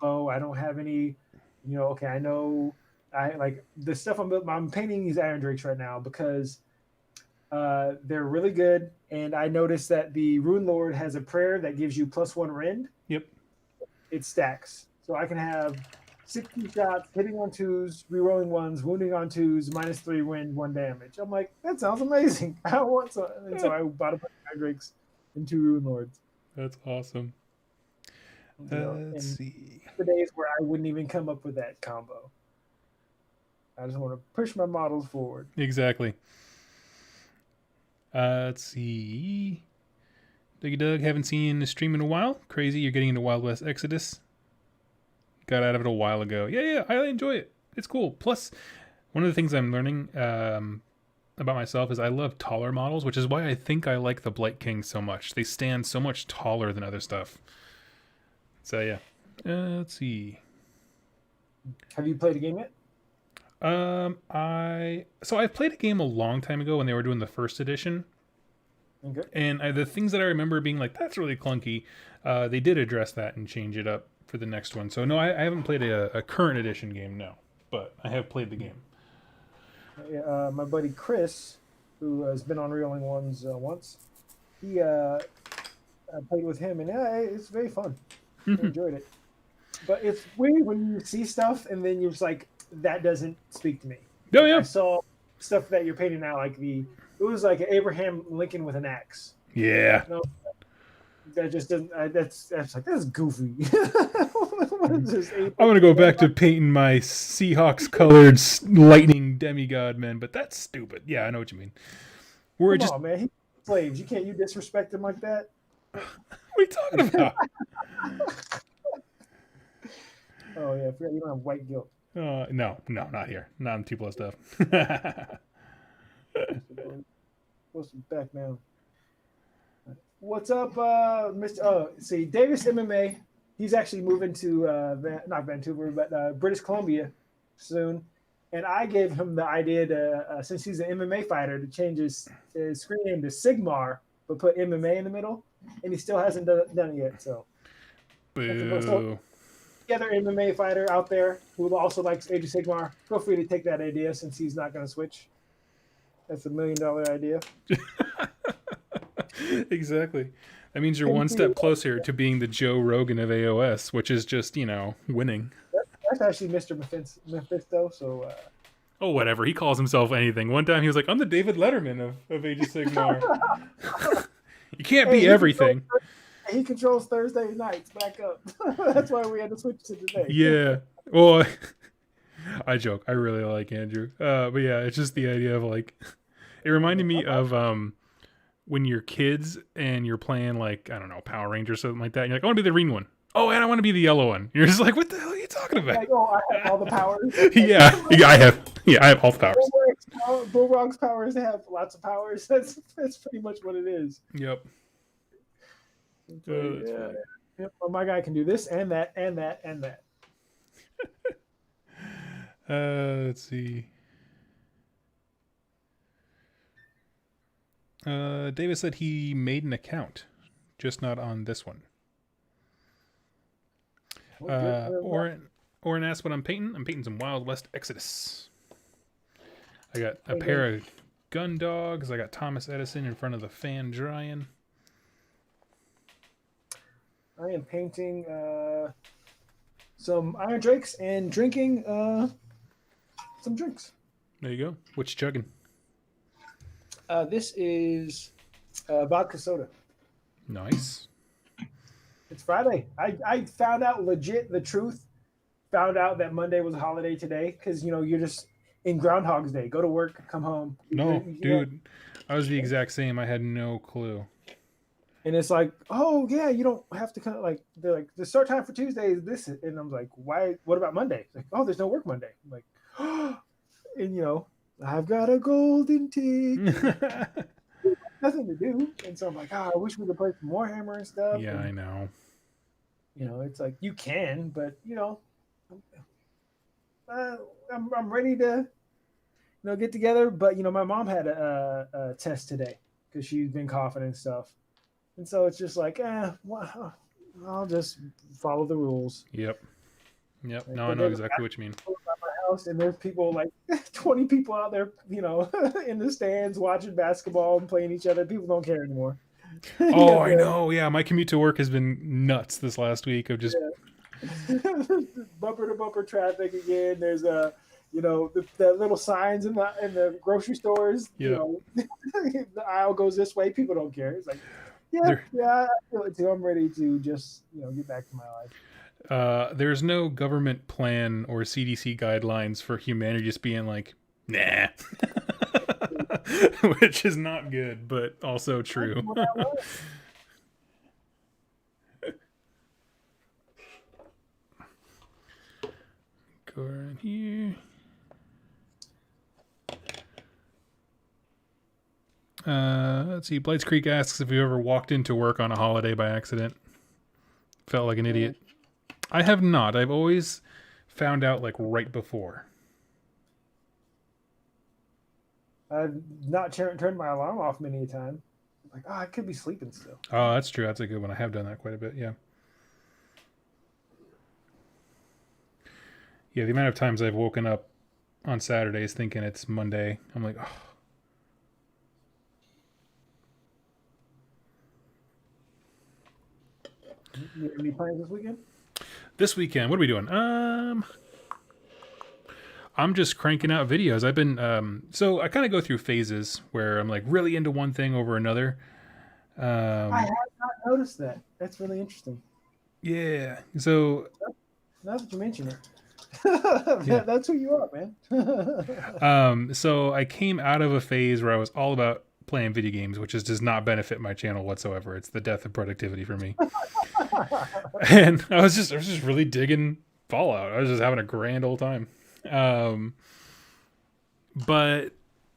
combo. I don't have any. Okay, I know. I like the stuff I'm painting these Iron Drakes right now because they're really good, and I noticed that the Rune Lord has a prayer that gives you +1 rend. Yep. It stacks, so I can have 60 shots, hitting on 2s, rerolling 1s, wounding on 2s, -3 rend, 1 damage. I'm like, that sounds amazing. I want some, and so I bought a bunch of Iron Drakes and 2 Rune Lords. That's awesome. Let's see. The days where I wouldn't even come up with that combo. I just want to push my models forward. Exactly. Let's see. Dougie Doug, haven't seen the stream in a while. Crazy, you're getting into Wild West Exodus. Got out of it a while ago. Yeah, I enjoy it. It's cool. Plus, one of the things I'm learning about myself is I love taller models, which is why I think I like the Blight Kings so much. They stand so much taller than other stuff. So yeah. Let's see. Have you played a game yet? I played a game a long time ago when they were doing the 1st edition. Okay. And the things that I remember being like, that's really clunky, they did address that and change it up for the next one. So no, I haven't played a current edition game, no. But I have played the game. My buddy Chris, who has been on Reeling Ones once, I played with him, and it's very fun. I enjoyed it. But it's weird when you see stuff, and then you're just like, that doesn't speak to me. Oh, yeah. I saw stuff that you're painting now, like it was like Abraham Lincoln with an axe. Yeah. That just doesn't. That's like that's goofy. I'm gonna go back to painting my Seahawks colored lightning demigod men, but that's stupid. Yeah, I know what you mean. Come on, man. He's slaves. You disrespect him like that. What are you talking about? Oh yeah, I forgot you don't have white guilt. No, not here. Not in 2+ stuff. What's back now? What's up, Mr. See, Davis MMA. He's actually moving to not Vancouver, but British Columbia soon. And I gave him the idea to, since he's an MMA fighter, to change his screen name to Sigmar, but put MMA in the middle. And he still hasn't done it yet. So, boo. the other MMA fighter out there who also likes Age of Sigmar, feel free to take that idea since he's not going to switch. That's $1 million idea. Exactly. That means you're one Technically, step closer to being the Joe Rogan of AOS, which is just, winning. that's actually Mr. Mephisto. So, Oh, whatever. He calls himself anything. One time he was like, I'm the David Letterman of Age of Sigmar. You can't hey, be everything. He controls Thursday nights. Back up. That's why we had to switch to today. Yeah. Well, I joke. I really like Andrew. But yeah, it's just the idea of like, it reminded me of when you're kids and you're playing like, I don't know, Power Rangers or something like that. And you're like, I want to be the green one. Oh, and I want to be the yellow one. You're just like, what the hell are you talking about? Like, oh, I have all the powers. yeah, I have all the powers. Bullrog's powers have lots of powers. That's pretty much what it is. Yep. Yeah. Yep. Well, my guy can do this and that and that and that. Let's see. David said he made an account, just not on this one. Oren asked what I'm painting. I'm painting some Wild West Exodus. I got a pair of gun dogs. I got Thomas Edison in front of the fan drying. I am painting some Iron Drakes and drinking some drinks. There you go. Which chugging? This is vodka soda. Nice. It's Friday. I found out legit the truth. Found out that Monday was a holiday today because you're just in Groundhog's Day. Go to work, come home. No, dude, I was the exact same. I had no clue. And it's like, oh yeah, you don't have to kind of like. They're like, the start time for Tuesday is this, and I'm like, why? What about Monday? It's like, oh, there's no work Monday. I'm like, oh, and I've got a golden ticket. Nothing to do, and so I'm like, I wish we could play some Warhammer and stuff. Yeah, and, I know. It's like you can, but I'm ready to get together. But my mom had a test today because she's been coughing and stuff, and so it's just like, well, I'll just follow the rules. Yep. No, I know exactly what you mean. House, and there's people like 20 people out there, in the stands watching basketball and playing each other. People don't care anymore. Oh, I know. Yeah, my commute to work has been nuts this last week of just bumper to bumper traffic again. There's the little signs in the grocery stores. Yeah. The aisle goes this way. People don't care. It's like, I feel it too. I'm ready to just get back to my life. There's no government plan or CDC guidelines for humanity just being like, nah. Which is not good, but also true. Go right here. Let's see. Blights Creek asks if you ever walked into work on a holiday by accident. Felt like an idiot. I have not. I've always found out like right before. I've not turned my alarm off many a time. Like, I could be sleeping still. Oh, that's true. That's a good one. I have done that quite a bit. Yeah. Yeah, the amount of times I've woken up on Saturdays thinking it's Monday, I'm like, oh. You have any plans this weekend? This weekend, what are we doing? I'm just cranking out videos. I've been so I kind of go through phases where I'm like really into one thing over another. I have not noticed that. That's really interesting. Yeah. So now that you mention it, that's who you are, man. So I came out of a phase where I was all about playing video games, which does not benefit my channel whatsoever. It's the death of productivity for me. And I was just really digging Fallout. I was just having a grand old time. But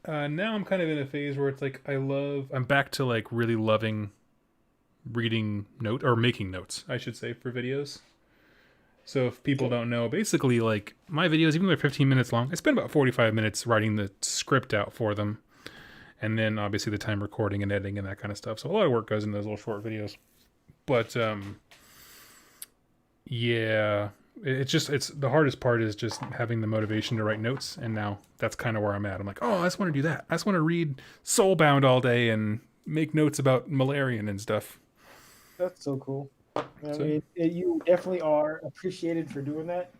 now I'm kind of in a phase where it's like I'm back to like really loving reading making notes, I should say, for videos. So if people don't know, basically like my videos, even though they're 15 minutes long, I spend about 45 minutes writing the script out for them. And then obviously the time recording and editing and that kind of stuff. So a lot of work goes into those little short videos. But yeah, it's the hardest part is just having the motivation to write notes, and now that's kind of where I'm at. I'm like, oh, I just want to do that. I just want to read Soulbound all day and make notes about Malarian and stuff. That's so cool. I So mean, you definitely are appreciated for doing that.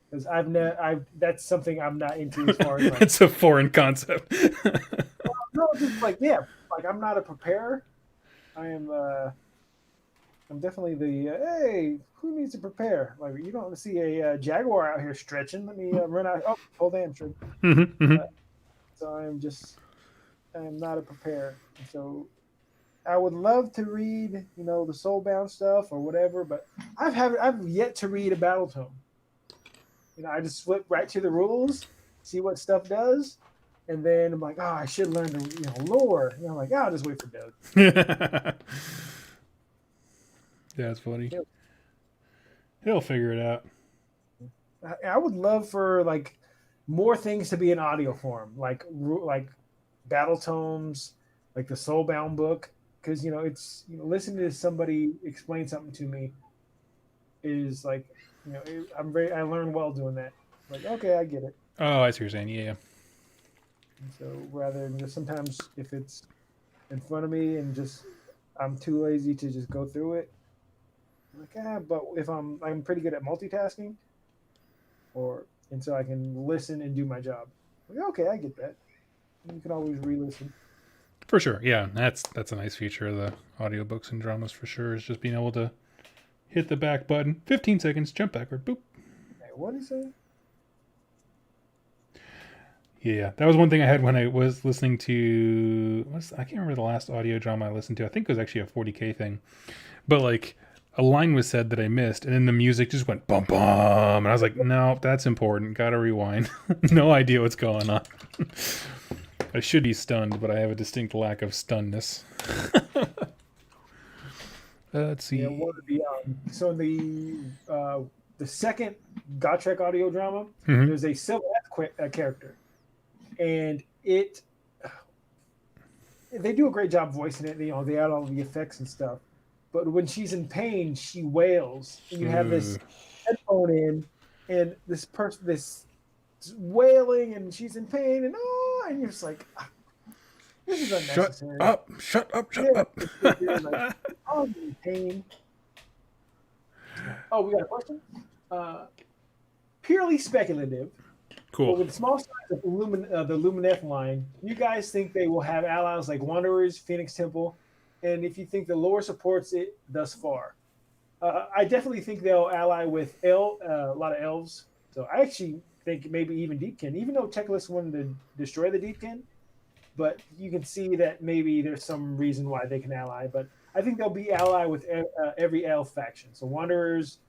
Because I've that's something I'm not into as far as like, it's a foreign concept. no, just like yeah, like I'm not a preparer. I am. I'm definitely the hey. Who needs to prepare? Like you don't see a jaguar out here stretching. Let me run out. Oh, hold hamstring. Uh, so I'm not a preparer. So I would love to read, the Soulbound stuff or whatever, but I've yet to read a battle tome. I just flip right to the rules, see what stuff does, and then I'm like, oh, I should learn the lore. I'm like, oh, I'll just wait for Doug. Yeah, it's funny. He'll, He'll figure it out. I would love for like more things to be in audio form, like battle tomes, like the Soulbound book, because it's listening to somebody explain something to me is like I learn well doing that. Like okay, I get it. Oh, I see what you're saying. Yeah. And so rather than just sometimes if it's in front of me and just I'm too lazy to just go through it. But if I'm pretty good at multitasking, and so I can listen and do my job. Like, okay, I get that. You can always re-listen. For sure. Yeah, that's a nice feature of the audiobooks and dramas for sure, is just being able to hit the back button, 15 seconds, jump backward, boop. Hey, what is it? Yeah, that was one thing I had when I was listening to I can't remember the last audio drama I listened to. I think it was actually a 40K thing. But like a line was said that I missed, and then the music just went bum bum, and I was like, no, that's important. Gotta rewind. No idea what's going on. I should be stunned, but I have a distinct lack of stunnedness. Let's see. Yeah, so in the second Gotrek audio drama, there's a Sylvette character, and they do a great job voicing it. They add all the effects and stuff. But when she's in pain, she wails, and you have this headphone in, and this wailing, and she's in pain, and you're just like, this is unnecessary. Shut up. Like, I'm in pain. Oh, we got a question. Purely speculative. Cool. But with the small size of the Lumineth line, you guys think they will have allies like Wanderers, Phoenix Temple, and if you think the lore supports it thus far? I definitely think they'll ally with a lot of elves. So I actually think maybe even Deepkin, even though Teclis wanted to destroy the Deepkin, but you can see that maybe there's some reason why they can ally. But I think they'll be ally with every elf faction. So Wanderers,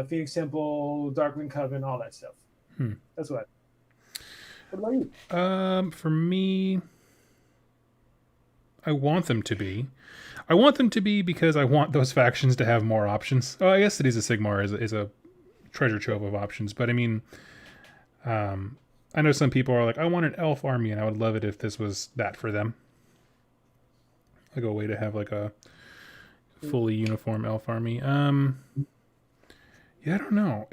Phoenix Temple, Darkwind Coven, all that stuff. That's what. What about you? For me, I want them to be. I want them to be because I want those factions to have more options. Oh, I guess Cities of Sigmar is a treasure trove of options, but I mean, I know some people are like, I want an elf army, and I would love it if this was that for them. Like a way to have like a fully uniform elf army. Yeah, I don't know.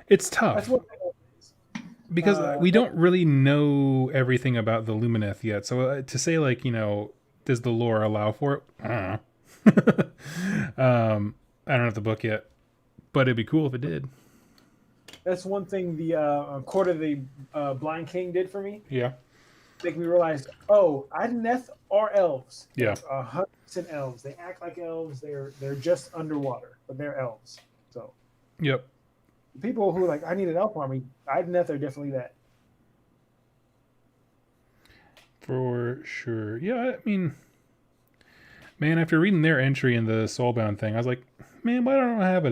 It's tough. That's what because we don't really know everything about the Lumineth yet. So to say like, does the lore allow for it? I don't know. I don't have the book yet, but it'd be cool if it did. That's one thing the Court of the Blind King did for me. Yeah. Make me realize, Adneth are elves. Yeah. 100% elves. They act like elves. They're just underwater, but they're elves. So. Yep. People who are like, I need an elf army, Adneth are definitely that. For sure. Yeah, I mean, man, after reading their entry in the Soulbound thing, I was like, man, why don't I have a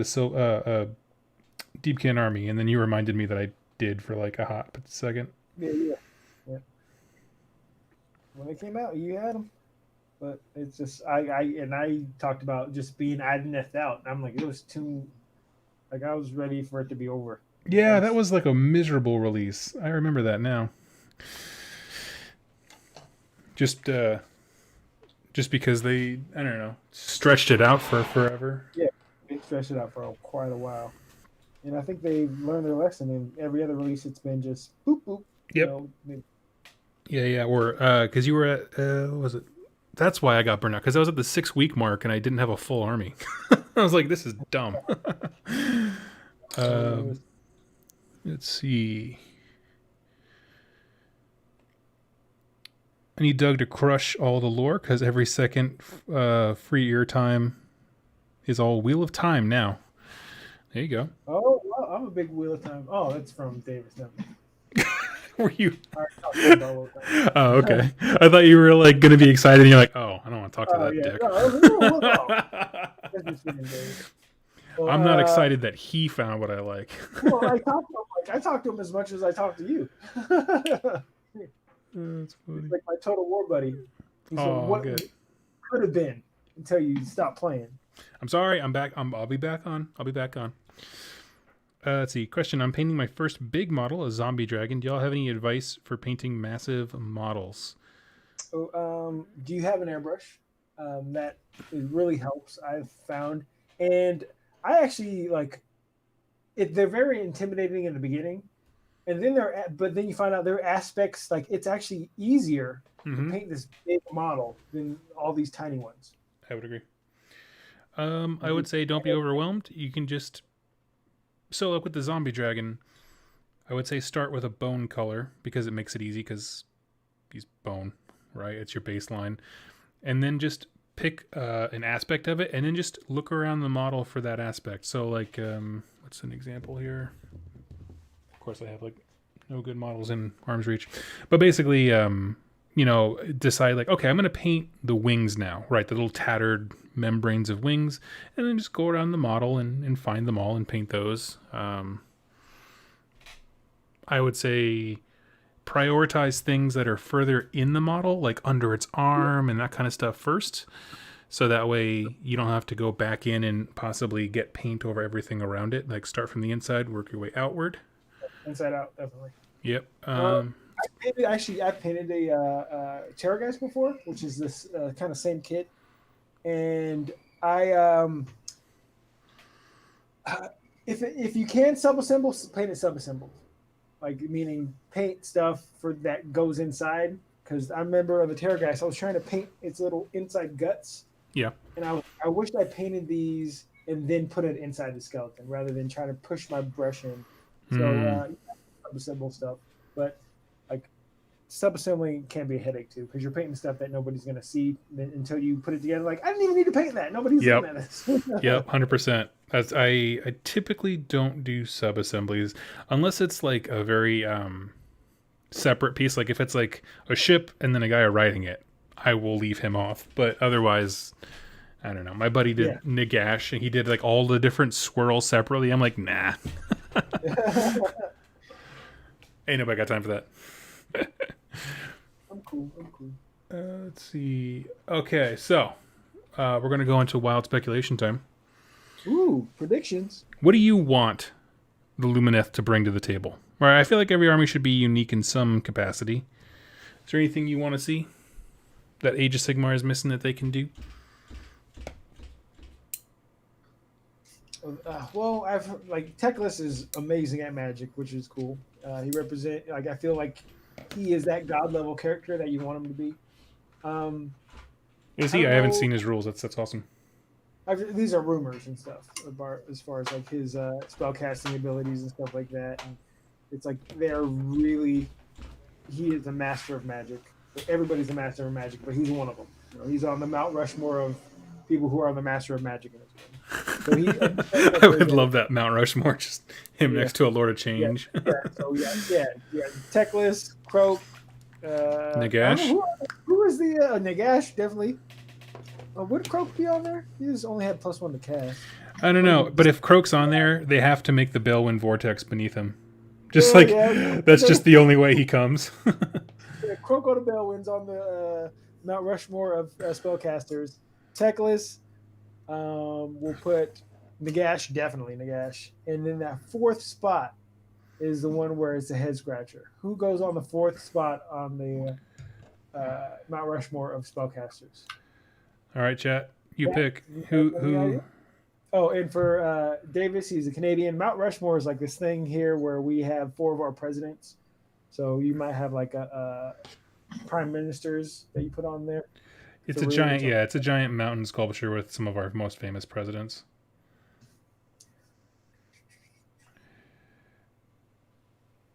Deepkin army? And then you reminded me that I did for like a hot second. Yeah. When they came out, you had them. But it's just, I talked about just being Adneth out. And I'm like, it was too, like, I was ready for it to be over. Yeah, that was like a miserable release. I remember that now. Just because they, I don't know, stretched it out for forever. Yeah, they stretched it out for quite a while. and I think they've learned their lesson. In every other release, it's been just boop boop. You Yep. know, Yeah. Or because you were at what was it? That's why I got burned out because I was at the 6 week mark and I didn't have a full army. I was like, this is dumb. uh, um, let's see. I need Doug to crush all the lore because every second free ear time is all Wheel of Time now. There you go. oh, well, I'm a big Wheel of Time. Oh, that's from Davis. No. Were you? I already talked to you about Wheel of Oh, Time. okay. I thought you were like gonna be excited. And you're like, oh, I don't want to talk to Oh that yeah, dick. no, I was like, oh, that's just kidding, Dave. Well, I'm not excited that he found what I like. well, I talked to him as much as I talked to you. That's He's funny. like my total war buddy. He's like, Oh, what good. could have been until you stopped playing. I'm sorry. I'm back. I'll be back on. I'll be back on. Let's see. Question. I'm painting my first big model, a zombie dragon. Do y'all have any advice for painting massive models? So, do you have an airbrush? That it really helps. I've found, and I actually like it. They're very intimidating in the beginning, and then but then you find out there are aspects like it's actually easier to Mm-hmm. paint this big model than all these tiny ones. I would agree. I would say don't be overwhelmed. You can just like with the zombie dragon, I would say start with a bone color because it makes it easy because he's bone, right? It's your baseline, and then just pick an aspect of it, and then just look around the model for that aspect. So like, what's an example here? Of course, I have like no good models in arm's reach, but basically, decide like, okay, I'm going to paint the wings now, right? The little tattered membranes of wings, and then just go around the model and find them all and paint those. I would say prioritize things that are further in the model, like under its arm and that kind of stuff first. So that way you don't have to go back in and possibly get paint over everything around it. Like start from the inside, work your way outward. Inside out, definitely. Yep. I painted a Terrorgeist before, which is this kind of same kit, and I if you can subassemble, paint it subassembled, like meaning paint stuff for that goes inside. Because I remember on the Terrorgeist, I was trying to paint its little inside guts, Yeah. and I wished I painted these and then put it inside the skeleton rather than trying to push my brush in. So subassemble stuff, but like subassembling can be a headache too because you're painting stuff that nobody's gonna see until you put it together. Like I didn't even need to paint that. Nobody's Yep. looking at this. Yep. 100%. As I typically don't do sub assemblies unless it's like a very separate piece. Like if it's like a ship and then a guy riding it, I will leave him off. But otherwise, I don't know. My buddy did Nagash and he did like all the different swirls separately. I'm like, nah. Ain't nobody got time for that. I'm cool. Let's see. Okay, so we're going to go into wild speculation time. Ooh, predictions. What do you want the Lumineth to bring to the table? Right, I feel like every army should be unique in some capacity. Is there anything you want to see that Age of Sigmar is missing that they can do? Well, I've like Teclis is amazing at Magic, which is cool. He represent like I feel like he is that god level character that you want him to be. Is he? I haven't seen his rules. That's awesome. These are rumors and stuff as far as like his spell casting abilities and stuff like that. And it's like they're really he is a master of magic. Everybody's a master of magic, but he's one of them. You know, he's on the Mount Rushmore of people who are the master of magic in this game. So I would love that Mount Rushmore, just him next to a Lord of Change. So Teclis, Croak, Nagash. Who is the Nagash? Definitely. Would Croak be on there? He just only had +1 to cast. I don't know, but if Croak's on there, they have to make the Balewind Vortex beneath him. Just that's just the only way he comes. Croak on the Bellwinds on the Mount Rushmore of spellcasters. Teclis, we'll put Nagash, definitely Nagash. And then that fourth spot is the one where it's a head scratcher. Who goes on the fourth spot on the Mount Rushmore of spellcasters? All right, chat. You pick. Who? Oh, and for Davis, he's a Canadian. Mount Rushmore is like this thing here where we have four of our presidents. So you might have like a prime ministers that you put on there. It's a Three or giant, something. yeah, it's a giant mountain sculpture with some of our most famous presidents.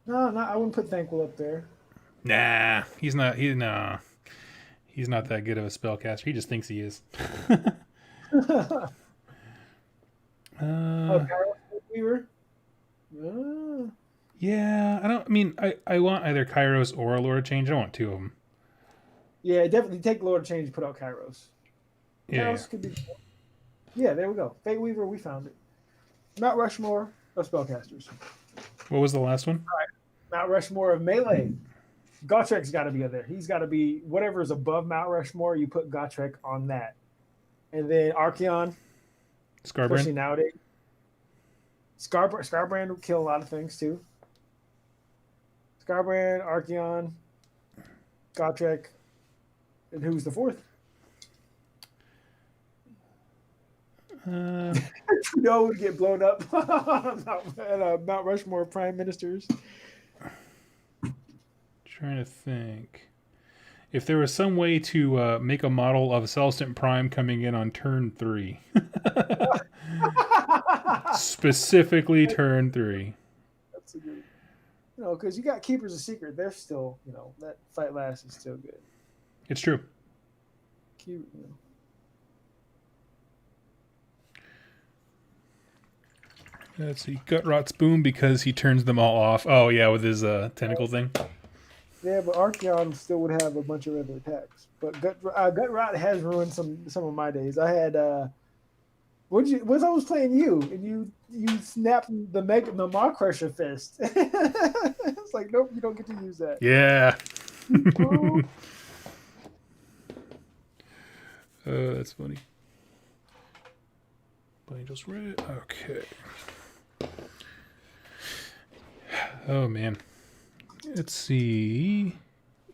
No, no, I wouldn't put Thankful up there. Nah, he's not. Nah, he's not that good of a spellcaster. He just thinks he is. Oh, uh, Kyle Weaver. Uh, yeah, I don't. I mean, I want either Kairos or a Lord of Change. I want two of them. yeah, definitely take Lord of Change and put out Kairos. Yeah, yeah. Kairos could be. Yeah, there we go. Fate Weaver, we found it. Mount Rushmore of spellcasters. What was the last one? Mount Rushmore of melee. Gottrek's got to be up there. He's got to be whatever is above Mount Rushmore. You put Gottrek on that, and then Archeon, especially Scarbrand. nowadays. Scarbrand will kill a lot of things too. Scarbrand, Archeon, Gottrek, and who's the fourth? Trudeau would get blown up at Mount Rushmore prime ministers. Trying to think. If there was some way to make a model of Celestant Prime coming in on turn 3. Specifically turn 3. That's a good, because you got Keepers of Secret. They're still, that fight last is still good. It's true. Cute, Let's see. Gut Rot's boom because he turns them all off. Oh, yeah, with his tentacle thing. Yeah, but Archeon still would have a bunch of other attacks. But Gut Rot has ruined some of my days. I had once I was playing you and you snapped the Maw Crusher fist. It's like, nope, you don't get to use that. Yeah. Oh. That's funny. Angel's Red. Okay. Oh man. Let's see.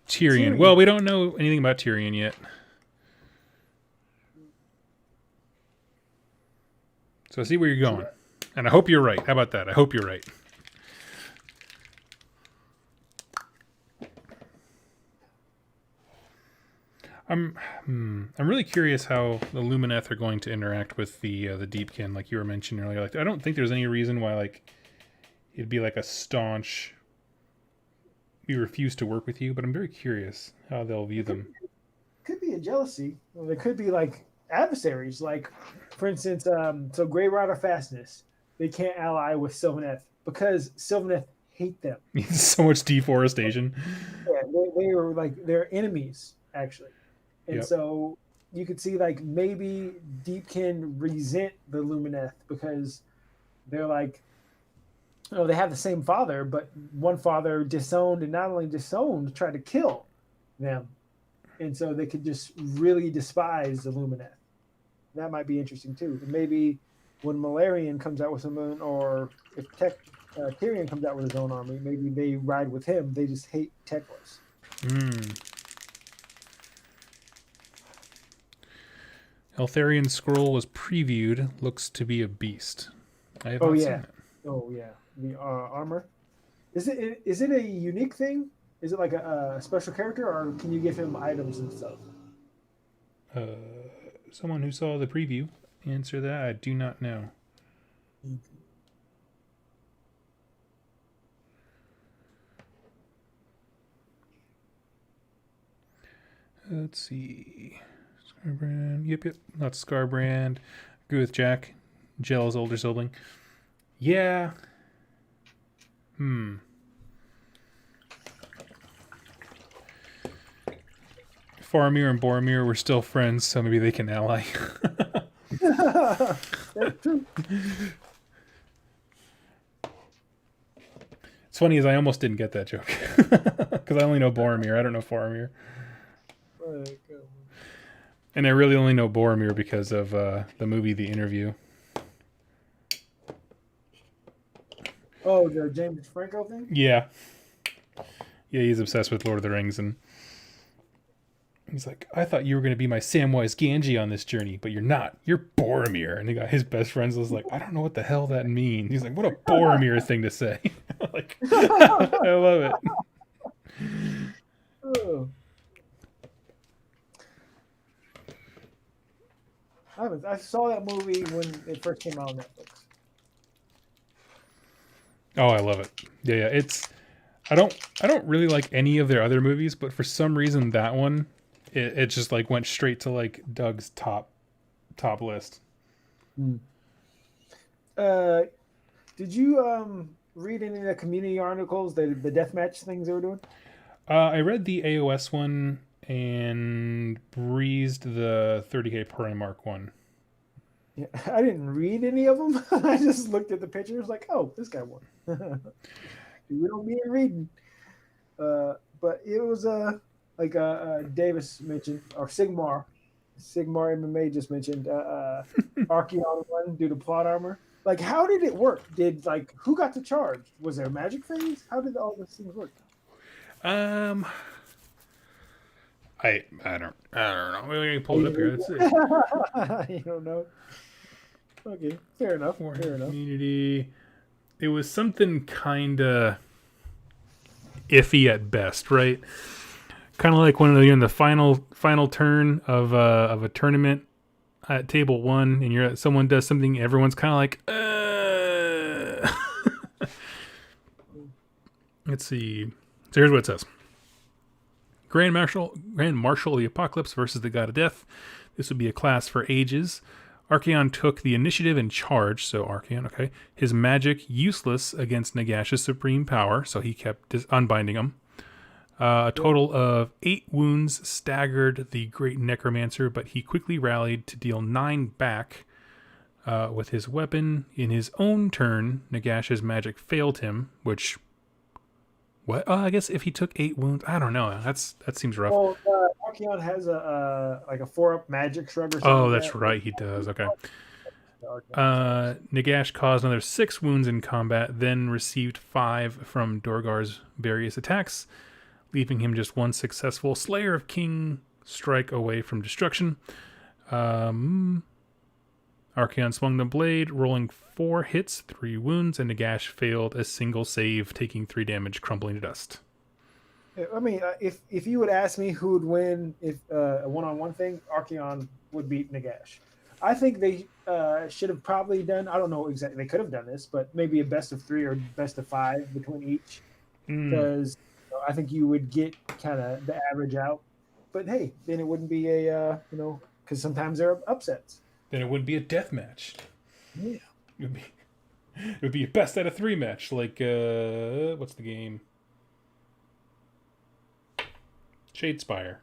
Tyrion. Well, we don't know anything about Tyrion yet. So I see where you're going. And I hope you're right. How about that? I hope you're right. I'm really curious how the Lumineth are going to interact with the Deepkin, like you were mentioning earlier. Like, I don't think there's any reason why it'd be like a staunch. We refuse to work with you, but I'm very curious how they'll view them. Could be a jealousy. Well, there could be like adversaries. Like, for instance, so Grey Rider Fastness, they can't ally with Sylvaneth because Sylvaneth hate them. So much deforestation. Yeah, they are like they're enemies actually. And so you could see like maybe Deepkin resent the Lumineth because they're like, they have the same father, but one father disowned and not only disowned, tried to kill them. And so they could just really despise the Lumineth. That might be interesting too. And maybe when Malarian comes out with something, or if Tyrion comes out with his own army, maybe they ride with him. They just hate Teclis. Eltharion Scroll was previewed. Looks to be a beast. I have not seen it. Oh yeah, the armor. Is it a unique thing? Is it like a special character, or can you give him items and stuff? Someone who saw the preview answer that. I do not know. Let's see. Scarbrand. Yep. Not Scarbrand. Agree with Jack. Jel's older sibling. Yeah. Faramir and Boromir were still friends, so maybe they can ally. That's true. It's funny as I almost didn't get that joke because I only know Boromir. I don't know Faramir. And I really only know Boromir because of the movie The Interview. Oh, the James Franco thing? Yeah. Yeah, he's obsessed with Lord of the Rings, and He's like, I thought you were going to be my Samwise Gamgee on this journey, but you're not. You're Boromir. And the guy, his best friends was like, I don't know what the hell that means. He's like, what a Boromir thing to say. Like, I love it. Oh. I saw that movie when it first came out on Netflix. Oh, I love it. Yeah, yeah. I don't really like any of their other movies, but for some reason that one, it just like went straight to like Doug's top list. Did you read any of the community articles, the deathmatch things they were doing? I read the AOS one and breezed the 30K Primark one. Yeah, I didn't read any of them. I just looked at the pictures, like, oh, this guy won. We don't mean reading. But it was like Davis mentioned, or Sigmar MMA just mentioned Archeon one due to plot armor. Like, how did it work? Did like who got the charge? Was there a magic phase? How did all these things work? Um, I don't know. We can pull it up here. Let's see. You don't know. Okay, fair enough. Fair enough. Community. It was something kind of iffy at best, right? Kind of like when you're in the final turn of a tournament at table one, and someone does something, everyone's kind of like, Let's see. So here's what it says: Grand Marshal of the Apocalypse versus the God of Death. This would be a class for ages. Archeon took the initiative and charge, so Archeon, okay. His magic useless against Nagash's supreme power, so he kept unbinding him. A total of 8 wounds staggered the great necromancer, but he quickly rallied to deal 9 back with his weapon. In his own turn, Nagash's magic failed him, which... What? I guess if he took 8 wounds, I don't know. That seems rough. Well, Archeon has a 4-up magic shrug or something. Oh, that's right. He does. Okay. Nagash caused another 6 wounds in combat, then received 5 from Dorgar's various attacks, leaving him just 1 successful Slayer of King strike away from destruction. Archeon swung the blade, rolling 4 hits, 3 wounds, and Nagash failed a single save, taking 3 damage, crumbling to dust. I mean, if you would ask me who would win if a one-on-one thing, Archeon would beat Nagash. I think they should have probably done, I don't know exactly, they could have done this, but maybe a best of 3 or best of 5 between each. Because I think you would get kind of the average out. But hey, then it wouldn't be because sometimes there are upsets. Then it wouldn't be a death match. Yeah. It would be a best out of 3 match. Like, what's the game? Shadespire.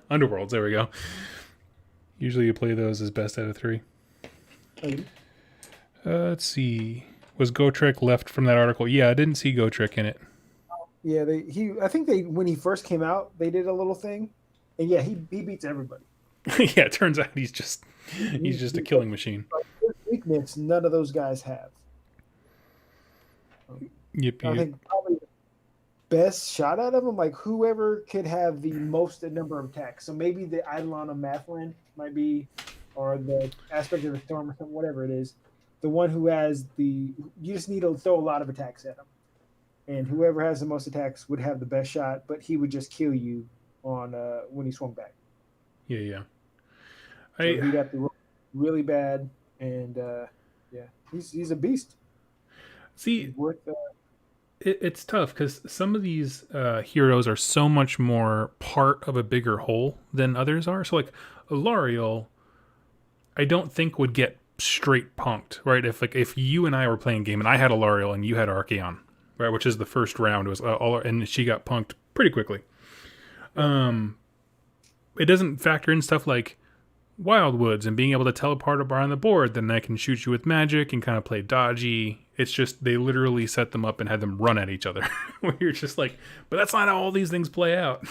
Underworlds, there we go. Usually you play those as best out of 3. Let's see. Was Gotrek left from that article? Yeah, I didn't see Gotrek in it. Yeah, I think when he first came out, they did a little thing. And yeah, he beats everybody. Yeah, it turns out he's just a killing machine. His weakness, none of those guys have. Yep. I think probably the best shot out of him, like whoever could have the most number of attacks. So maybe the Eidolon of Mathland might be, or the aspect of the storm or something, whatever it is. The one who has you just need to throw a lot of attacks at him. And whoever has the most attacks would have the best shot, but he would just kill you on when he swung back. Yeah. So he got the really bad, and he's a beast. See, it's tough because some of these heroes are so much more part of a bigger whole than others are. So like Alariel, I don't think would get straight punked, right? If you and I were playing a game and I had Alariel and you had Archeon, right, which is the first round, was and she got punked pretty quickly. It doesn't factor in stuff like Wildwoods and being able to teleport around the board. Then I can shoot you with magic and kind of play dodgy. It's just they literally set them up and had them run at each other. Where you're just like, but that's not how all these things play out.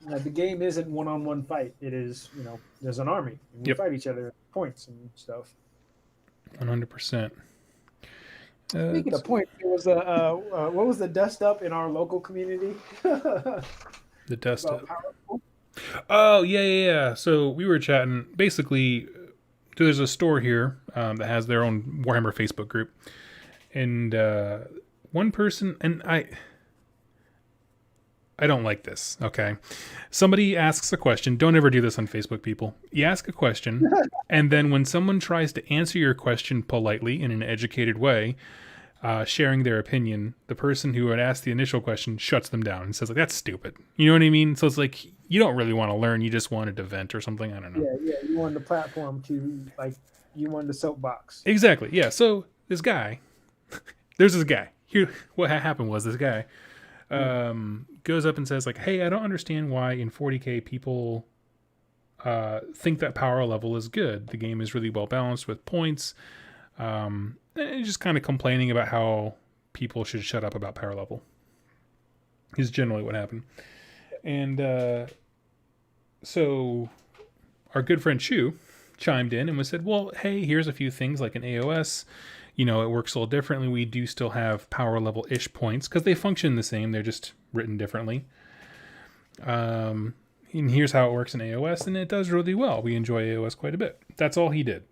The game isn't one-on-one fight. It is, there's an army. And we fight each other at points and stuff. 100%. Speaking of points, there was what was the dust up in our local community the dust about up. power? Oh yeah. So we were chatting. Basically, there's a store here that has their own Warhammer Facebook group, and one person, and I don't like this. Okay, somebody asks a question. Don't ever do this on Facebook, people. You ask a question, and then when someone tries to answer your question politely in an educated way, sharing their opinion, the person who had asked the initial question shuts them down and says, like, that's stupid. You know what I mean? So it's like, you don't really want to learn. You just wanted to vent or something. I don't know. Yeah. You wanted the platform to like, you wanted the soapbox. Exactly. Yeah. So this guy, there's this guy. Here, what happened was this guy goes up and says, like, hey, I don't understand why in 40K people think that power level is good. The game is really well balanced with points. And just kind of complaining about how people should shut up about power level is generally what happened. And so our good friend Shu chimed in and was said, well, hey, here's a few things like an AOS. You know, it works a little differently. We do still have power level-ish points because they function the same. They're just written differently. And here's how it works in AOS, and it does really well. We enjoy AOS quite a bit. That's all he did.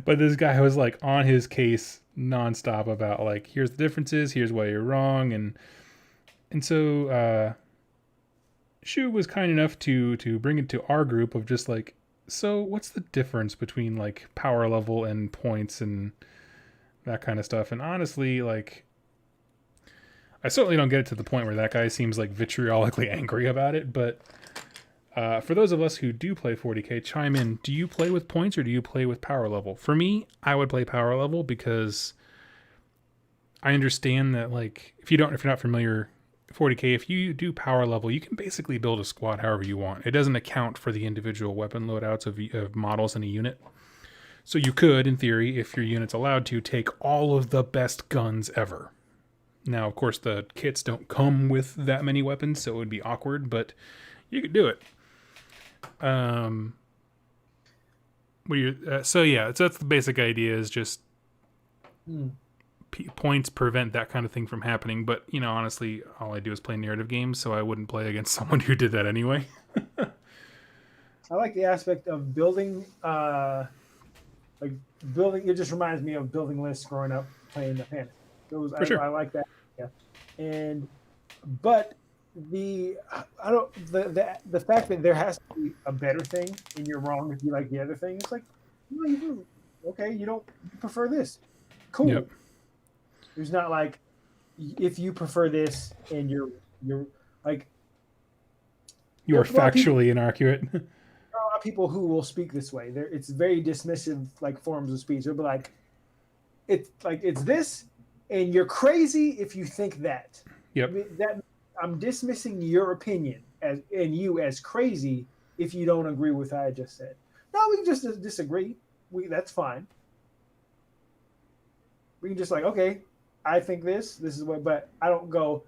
But this guy was like on his case nonstop about like, here's the differences, here's why you're wrong, and so Shu was kind enough to bring it to our group of just like, so what's the difference between like power level and points and that kind of stuff? And honestly, like, I certainly don't get it to the point where that guy seems like vitriolically angry about it, but for those of us who do play 40K, chime in. Do you play with points or do you play with power level? For me, I would play power level because I understand that, like, if you're not familiar, 40K, if you do power level, you can basically build a squad however you want. It doesn't account for the individual weapon loadouts of models in a unit. So you could, in theory, if your unit's allowed to, take all of the best guns ever. Now, of course, the kits don't come with that many weapons, so it would be awkward, but you could do it. So that's the basic idea, is just points prevent that kind of thing from happening. But, you know, honestly, all I do is play narrative games, so I wouldn't play against someone who did that anyway. I like the aspect of building, like building. It just reminds me of building lists growing up playing the Panic. For sure. I like that. Yeah, but the fact that there has to be a better thing and you're wrong if you like the other thing. It's like, no, you do. Okay, you prefer this. Cool. Yep. There's not like, if you prefer this and you're like, you are factually inaccurate. There are a lot of people who will speak this way. It's very dismissive, like, forms of speech. They'll be like, it's this, and you're crazy if you think that. Yep. I'm dismissing your opinion and you as crazy if you don't agree with what I just said. No, we can just disagree. That's fine. We can just like, okay, I think this is what, but I don't go,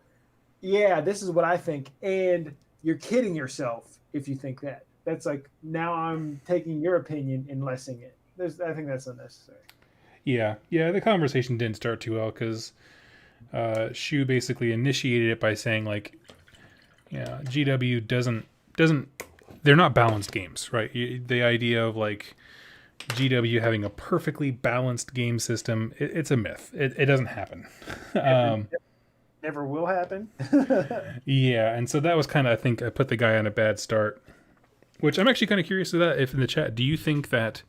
yeah, this is what I think, and you're kidding yourself if you think that. That's like, now I'm taking your opinion and lessening it. I think that's unnecessary. Yeah, the conversation didn't start too well because Shu basically initiated it by saying, like, yeah, GW doesn't they're not balanced games, right? The idea of like GW having a perfectly balanced game system, it's a myth. It doesn't happen. Never will happen. Yeah, and so that was kind of, I think, I put the guy on a bad start, which I'm actually kind of curious to that. If in the chat, do you think that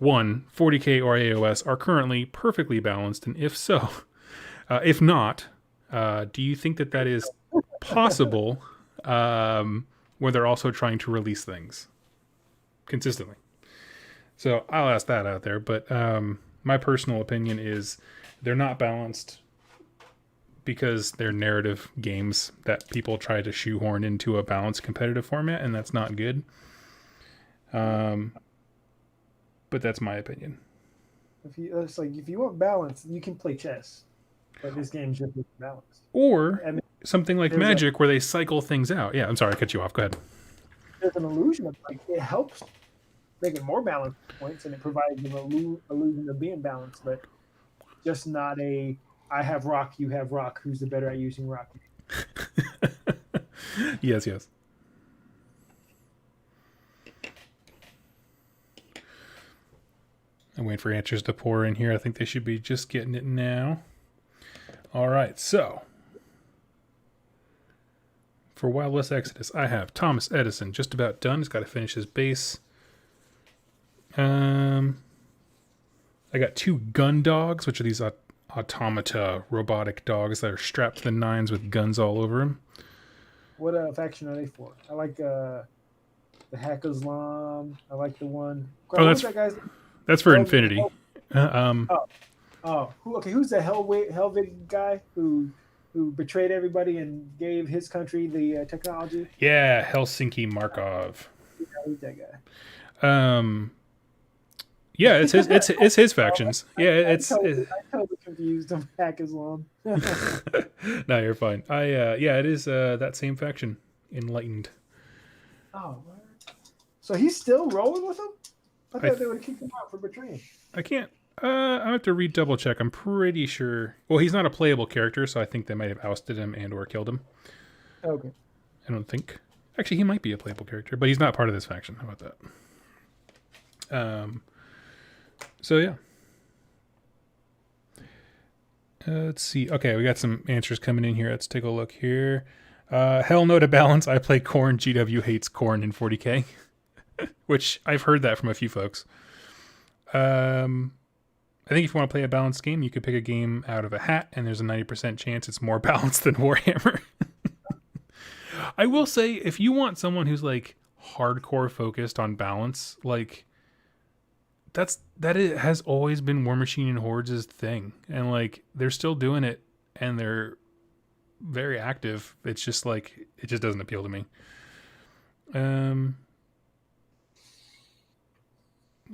40K or AOS are currently perfectly balanced? And if so, if not, do you think that is possible where they're also trying to release things consistently? So I'll ask that out there. But my personal opinion is they're not balanced because they're narrative games that people try to shoehorn into a balanced competitive format, and that's not good. But that's my opinion. If you want balance, you can play chess, but this game just isn't balanced. Or something like Magic, where they cycle things out. Yeah, I'm sorry, I cut you off. Go ahead. There's an illusion of, like, it helps make it more balanced points, and it provides an illusion of being balanced. But just not a I have rock, you have rock. Who's the better at using rock? Yes, yes. I'm waiting for answers to pour in here. I think they should be just getting it now. All right, so for Wild West Exodus, I have Thomas Edison just about done. He's got to finish his base. I got 2 gun dogs, which are these automata robotic dogs that are strapped to the nines with guns all over them. What faction are they for? I like the Hack Islam. I like the one. Oh, Who's that guy's? that's for Infinity. Who's the Helvet guy who betrayed everybody and gave his country the technology? Yeah, Helsinki Markov. Yeah, who's that guy? Yeah, it's his factions. Yeah, I'm totally confused. I'm Hack Islam. No, you're fine. It is that same faction, Enlightened. Oh, so he's still rolling with him? I thought they would have kicked him out for betraying. I can't. I have to double check. I'm pretty sure. Well, he's not a playable character, so I think they might have ousted him and or killed him. Okay. I don't think. Actually, he might be a playable character, but he's not part of this faction. How about that? So yeah. Let's see. Okay, we got some answers coming in here. Let's take a look here. Hell no to balance. I play Corn. GW hates Corn in 40k, which I've heard that from a few folks. I think if you want to play a balanced game, you could pick a game out of a hat, and there's a 90% chance it's more balanced than Warhammer. I will say, if you want someone who's like hardcore focused on balance, like it has always been War Machine and Hordes' thing, and like they're still doing it, and they're very active. It's just like it just doesn't appeal to me.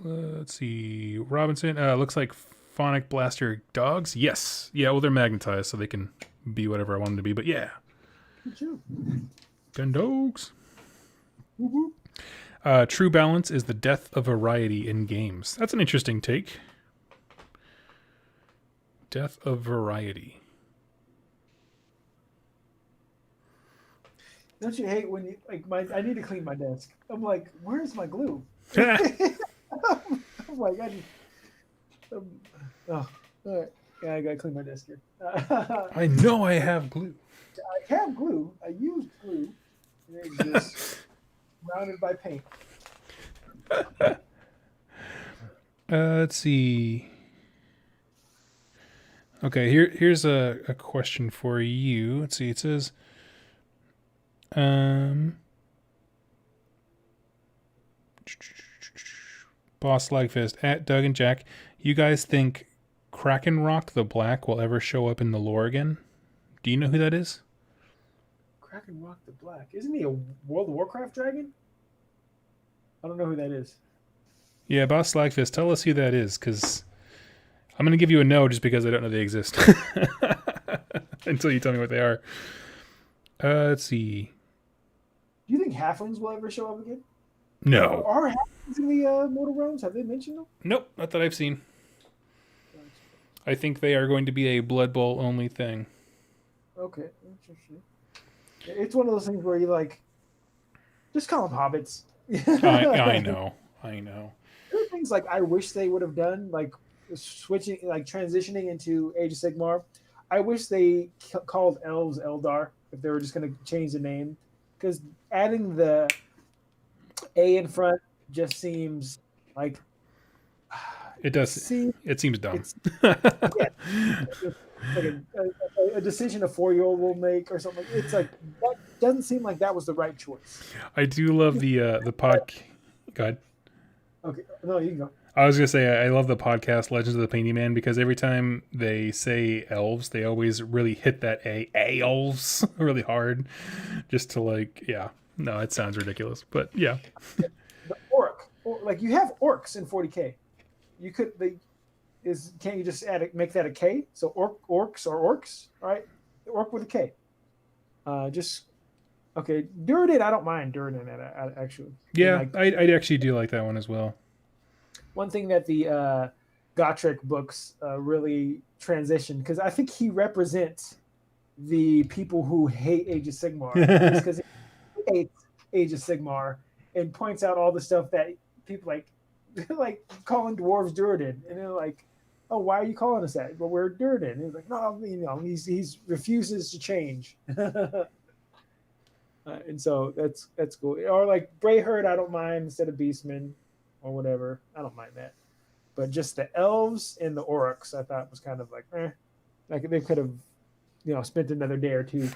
Let's see. Robinson looks like Phonic Blaster dogs. Yes, yeah. Well, they're magnetized, so they can be whatever I want them to be. But yeah, gun dogs. True balance is the death of variety in games. That's an interesting take. Death of variety. Don't you hate when you like I need to clean my desk. I'm like, where's my glue? I'm like, all right. Yeah, I gotta clean my desk here. I know I have glue. I have glue. I use glue. And it's just surrounded by paint. Let's see. Okay, here's a question for you. Let's see. It says, Boss Slagfist at Doug and Jack. You guys think Kraken Rock the Black will ever show up in the lore again? Do you know who that is? Kraken Rock the Black. Isn't he a World of Warcraft dragon? I don't know who that is. Yeah, Boss Slagfist, tell us who that is, because I'm going to give you a no just because I don't know they exist. Until you tell me what they are. Let's see. Do you think halflings will ever show up again? No. Are halflings in the Mortal Realms? Have they mentioned them? Nope, not that I've seen. I think they are going to be a Blood Bowl only thing. Okay, interesting. It's one of those things where you like, just call them hobbits. I know. There are things like I wish they would have done, like switching, like transitioning into Age of Sigmar. I wish they called elves Eldar if they were just going to change the name, because adding the A in front just seems like it does. It seems dumb. Like a decision a 4-year-old will make or something. It's like that doesn't seem like that was the right choice. I do love the pod. Go ahead. Okay, no, you can go. I was gonna say I love the podcast Legends of the Painting Man, because every time they say elves, they always really hit that elves really hard, just to like, yeah. No, it sounds ridiculous, but yeah. The orc, like you have orcs in 40k. You could can't you just make that a K? So orcs are orcs, right? Orc with a K. Okay. Duradin, I don't mind Duradin actually. Yeah, I actually do like that one as well. One thing that the Gotrek books really transitioned, because I think he represents the people who hate Age of Sigmar, just because he hates Age of Sigmar and points out all the stuff that people like calling dwarves Durden, and they're like, "Oh, why are you calling us that?" But we're Durden. And he's like, "No, he's refuses to change." And so that's cool. Or like Brayherd, I don't mind instead of Beastman or whatever. I don't mind that. But just the elves and the orcs, I thought was kind of like, like they could have, spent another day or two.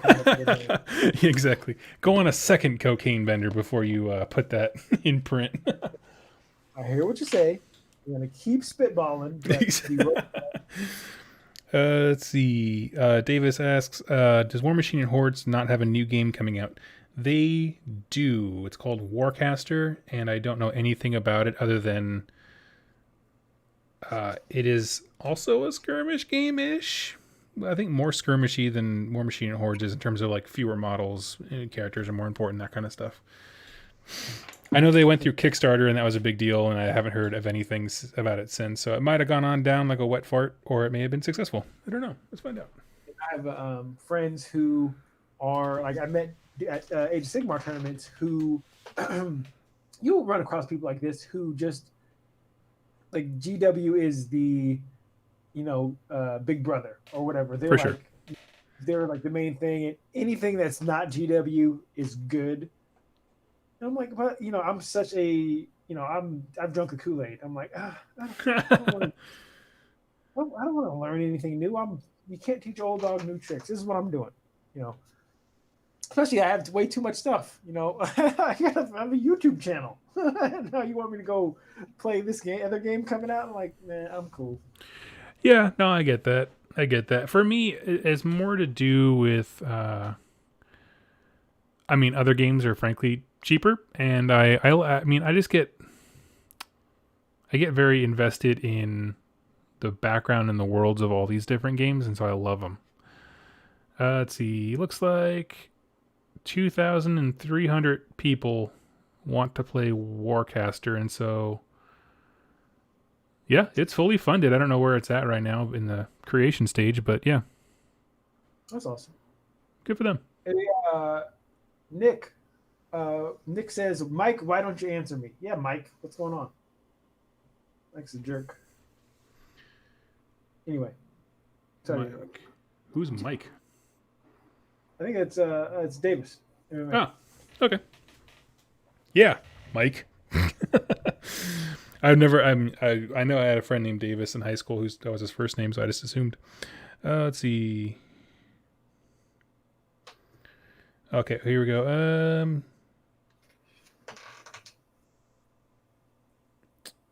Exactly. Go on a second cocaine bender before you put that in print. I hear what you say. I'm gonna keep spitballing. Let's see. Davis asks, does War Machine and Hordes not have a new game coming out? They do. It's called Warcaster, and I don't know anything about it other than it is also a skirmish game-ish. I think more skirmishy than War Machine and Hordes is in terms of like fewer models, and characters are more important, that kind of stuff. I know they went through Kickstarter and that was a big deal, and I haven't heard of anything about it since. So it might have gone on down like a wet fart, or it may have been successful. I don't know. Let's find out. I have friends who are like, I met at Age of Sigmar tournaments who you'll run across people like this who just like GW is the big brother or whatever. They're For like sure. They're like the main thing, and anything that's not GW is good. And I'm like, but I'm such a I've drunk the Kool-Aid. I'm like, I don't want to learn anything new. You can't teach old dog new tricks. This is what I'm doing. Especially I have way too much stuff. I have a YouTube channel. Now you want me to go play this other game coming out? I'm like, man, I'm cool. Yeah, no, I get that. For me, it's more to do with, other games are frankly cheaper, and I get very invested in the background and the worlds of all these different games, and so I love them. Let's see. Looks like 2,300 people want to play Warcaster, and so yeah, it's fully funded. I don't know where it's at right now in the creation stage, but yeah, that's awesome. Good for them. Hey, Nick. Nick says, "Mike, why don't you answer me?" Yeah, Mike, what's going on? Mike's a jerk. Anyway, Mike. Who's Mike? I think it's Davis. Oh, okay. Yeah, Mike. I know I had a friend named Davis in high school that was his first name, so I just assumed. Let's see. Okay, here we go.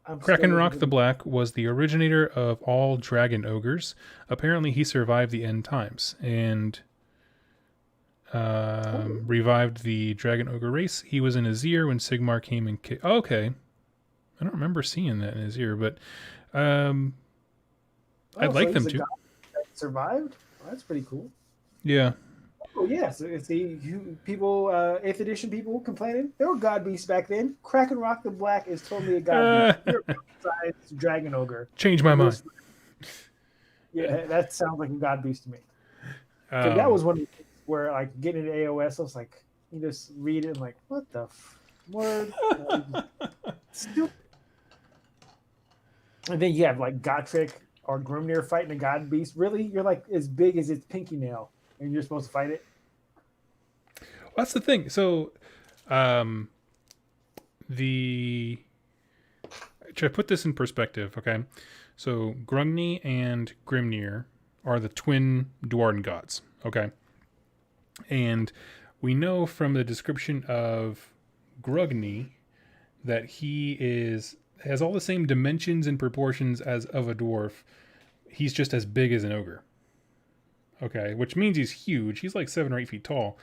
Krakenrock the Black was the originator of all dragon ogres. Apparently, he survived the end times and revived the dragon ogre race. He was in Azir when Sigmar came and okay. I don't remember seeing that in Azir, but I'd like them to. Survived? Well, that's pretty cool. Yeah. Oh yeah, so if people 8th edition people complaining, there were god beasts back then. Krakenrock the Black is totally a god beast. You're a dragon ogre. Change my mind. Yeah, that sounds like a god beast to me. So that was one of the things where like getting into AOS, I was like, you just read it and like, what the word? Stupid. And then you have like Gotrek or Grimnir fighting a god beast. Really, you're like as big as its pinky nail, and you're supposed to fight it. Well, that's the thing. So, to put this in perspective, okay. So Grungni and Grimnir are the twin Dwarven gods, okay. And we know from the description of Grungni that he has all the same dimensions and proportions as of a dwarf. He's just as big as an ogre. Okay, which means he's huge. He's like 7 or 8 feet tall.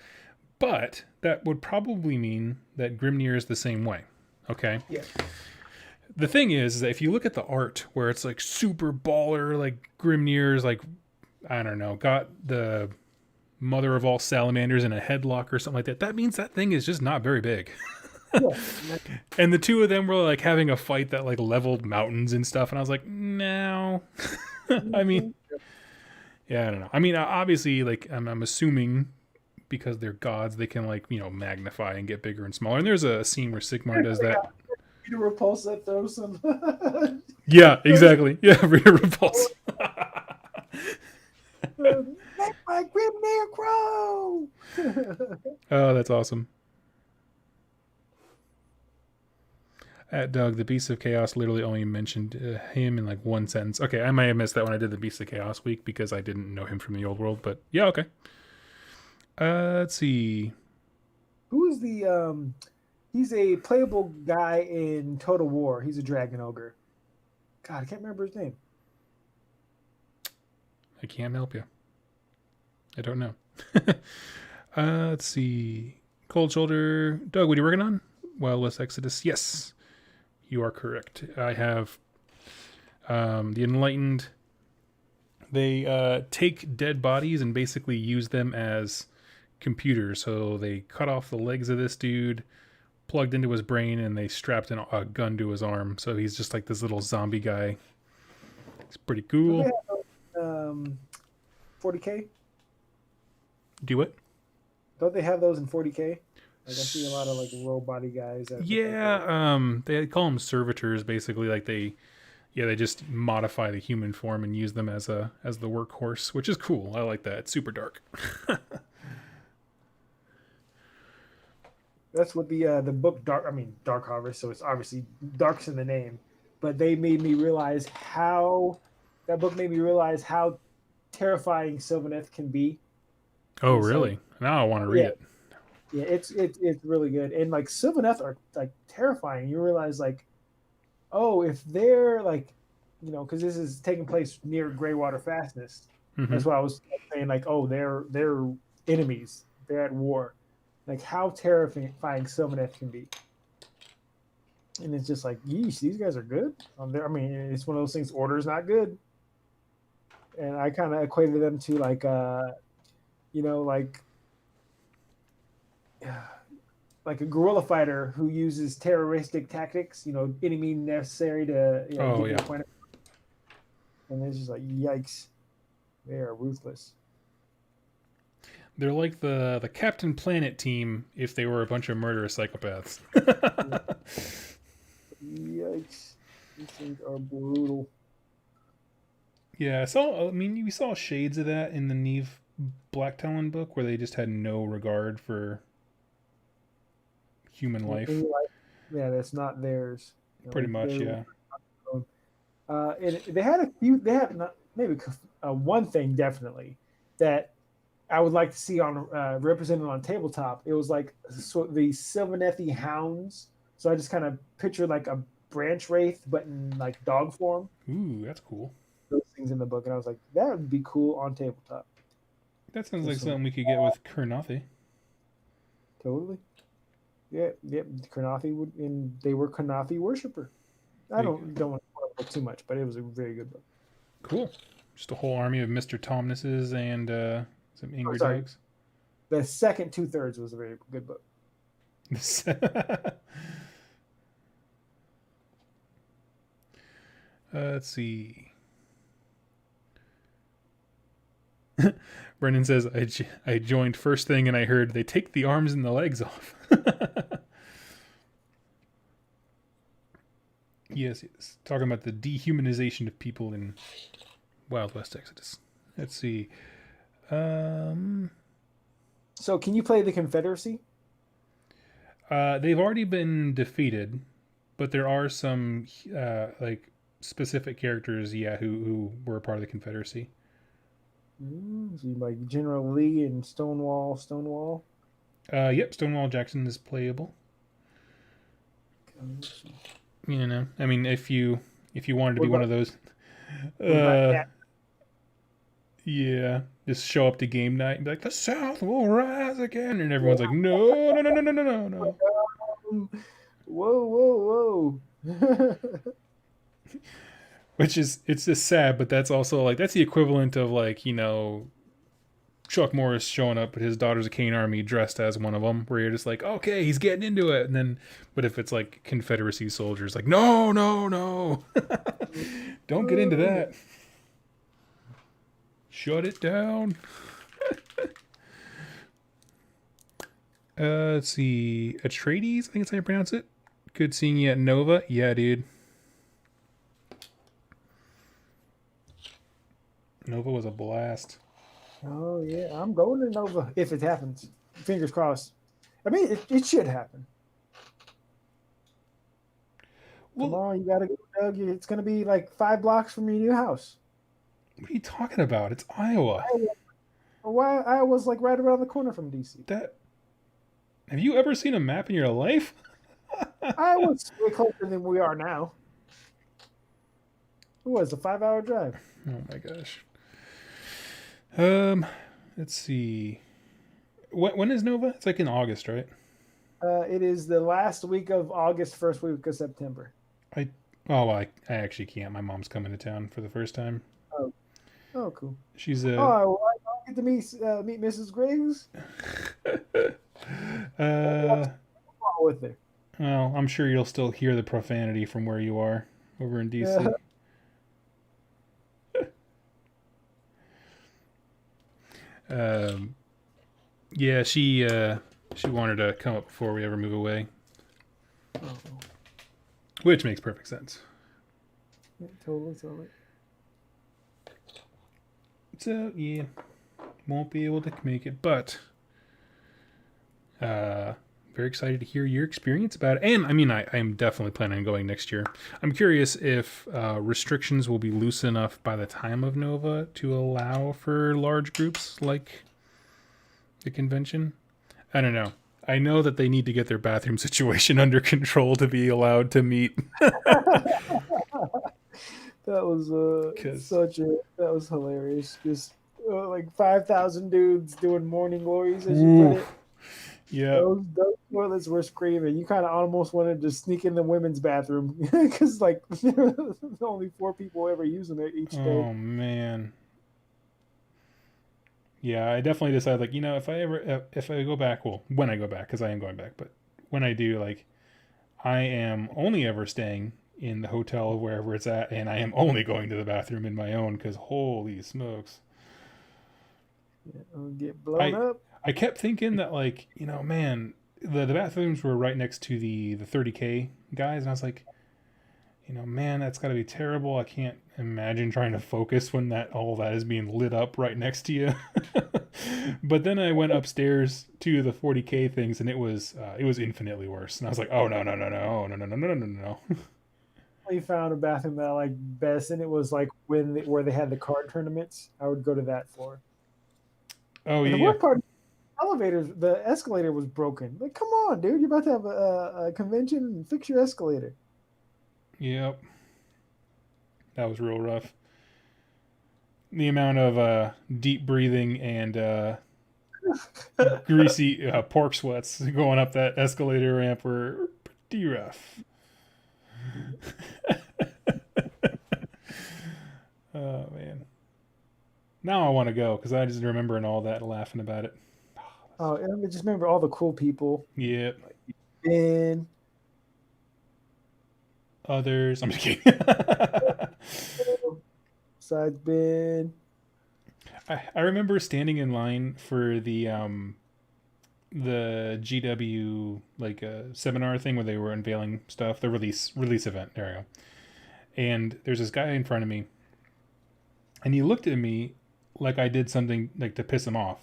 But that would probably mean that Grimnir is the same way. Okay? Yeah. The thing is that if you look at the art where it's like super baller, like Grimnir's like, I don't know, got the mother of all salamanders in a headlock or something like that, that means that thing is just not very big. Yeah. And the two of them were like having a fight that like leveled mountains and stuff, and I was like, no. I mean, Mhm. yeah, I don't know. I mean, obviously, like I'm assuming because they're gods, they can like magnify and get bigger and smaller. And there's a scene where Sigmar does that. Peter Repulse that throws some. Yeah, throws exactly. Yeah, Rita Repulse. Make my Grimnir crow. Oh, that's awesome. At Doug, the Beast of Chaos literally only mentioned him in like one sentence. Okay, I might have missed that when I did the Beast of Chaos week because I didn't know him from the old world. But yeah, okay. Let's see. Who is the He's a playable guy in Total War. He's a dragon ogre. God, I can't remember his name. I can't help you. I don't know. Let's see. Cold Shoulder. Doug, what are you working on? Wild West Exodus. Yes, you are correct. I have the Enlightened. They take dead bodies and basically use them as computers. So they cut off the legs of this dude, plugged into his brain, and they strapped a gun to his arm. So he's just like this little zombie guy. It's pretty Don't they cool. have 40K? Do it. Don't they have those in 40K? Like I see a lot of like robot guys that look like Yeah, they call them servitors. Basically, like they just modify the human form and use them as the workhorse, which is cool. I like that. It's super dark. that's what the book Dark. I mean Dark Harvest. So it's obviously dark's in the name, but they made me realize how that book made me realize how terrifying Sylvaneth can be. Oh, It's like really? Now I want to read yeah, it. yeah, it's really good. And like Sylvaneth are like terrifying. You realize like, oh, if they're like, because this is taking place near Greywater Fastness. Hmm. That's why I was saying like, oh, they're enemies. They're at war. Like how terrifying Sylvaneth can be. And it's just like, yeesh, these guys are good. I mean, it's one of those things. Order's not good, and I kind of equated them to like, like like a guerrilla fighter who uses terroristic tactics. Any means necessary to Oh get yeah, your point. And it's just like, yikes, they are ruthless. they're like the Captain Planet team if they were a bunch of murderous psychopaths. Yikes, these things are brutal. Yeah, I saw. I mean, we saw shades of that in the Neve Black Talon book, where they just had no regard for human life. Yeah, that's not theirs. Pretty much, They yeah. and they had a few. They had not, maybe one thing definitely that I would like to see on represented on tabletop. It was like the Sylvanethi hounds. So I just kind of pictured like a branch wraith, but in like dog form. Ooh, that's cool. Those things in the book, and I was like, that would be cool on tabletop. That sounds like Just some something we could get with Kurnothi. totally. Yeah, yeah. Kurnothi would, and they were Kurnothi worshiper. I There you go. don't want to spoil the book too much, but it was a very good book. Cool. Just a whole army of Mr. Tomnesses and some Oh, angry sorry. dogs. The second 2/3 was a very good book. Let's see. Brendan says, I joined first thing and I heard they take the arms and the legs off. Yes, yes. Talking about the dehumanization of people in Wild West Exodus. Let's see. Um, So, can you play the Confederacy? they've already been defeated, but there are some like specific characters, yeah, who were a part of the Confederacy. So like General Lee and Stonewall. Stonewall. Yep, Stonewall Jackson is playable. I mean, if you wanted to What be one about of those, what about uh, that? yeah, just show up to game night and be like, the South will rise again, and everyone's like, no, no, no, no, no, no, no, no. Whoa, whoa, whoa! Which is it's just sad, but that's also like that's the equivalent of like Chuck Norris showing up at his Daughters of Cain army dressed as one of them, where you're just like, okay, he's getting into it, and then, but if it's like Confederacy soldiers, like, no, no, no, don't get into that. Shut it down. Let's see, Atreides, I think that's how you pronounce it. Good seeing you at Nova. Yeah, dude. Nova was a blast. Oh yeah, I'm going to Nova if it happens. Fingers crossed. I mean, it should happen. Come Well, on, you gotta go, Doug. It's gonna be like 5 blocks from your new house. what are you talking about? It's Iowa. Why Iowa's like right around the corner from DC. That have you ever seen a map in your life? Iowa's way closer than we are now. It was a 5-hour drive. Oh my gosh. Let's see. When is Nova? It's like in August, right? It is the last week of August, first week of September. I well, I actually can't. My mom's coming to town for the first time. Oh, oh, cool. She's Oh, I get to meet Mrs. Graves. With her. Well, I'm sure you'll still hear the profanity from where you are over in DC. Yeah, she wanted to come up before we ever move away, which makes perfect sense. Yeah, totally. So yeah, won't be able to make it, but very excited to hear your experience about it. And I mean, I am definitely planning on going next year. I'm curious if restrictions will be loose enough by the time of Nova to allow for large groups like the convention. I don't know. I know that they need to get their bathroom situation under control to be allowed to meet. That was that was hilarious. Just like 5,000 dudes doing morning glories, as you put it. Yeah, those toilets were screaming. You kind of almost wanted to sneak in the women's bathroom because like only 4 people ever using it each day. Oh man. Yeah, I definitely decided, like, if I go back, well, when I go back, because I am going back, but when I do, like, I am only ever staying in the hotel wherever it's at, and I am only going to the bathroom in my own, because holy smokes. Yeah, I'll get blown up. I kept thinking that, like, man, the bathrooms were right next to the 30K guys, and I was like, man, that's got to be terrible. I can't imagine trying to focus when all that is being lit up right next to you. But then I went upstairs to the 40K things, and it was infinitely worse. And I was like, oh no. We found a bathroom that I like best, and it was like where they had the card tournaments. I would go to that floor. Oh and yeah. The worst part, the escalator was broken. Like, come on, dude, you're about to have a convention and fix your escalator. Yep. That was real rough. The amount of deep breathing and greasy pork sweats going up that escalator ramp were pretty rough. Oh, man. Now I want to go because I just remembering all that and laughing about it. Oh, and I just remember all the cool people. Yep. Like Ben. Others. I'm just kidding. Besides Ben. I remember standing in line for the GW like seminar thing where they were unveiling stuff, the release event. There we go. And there's this guy in front of me, and he looked at me like I did something like to piss him off.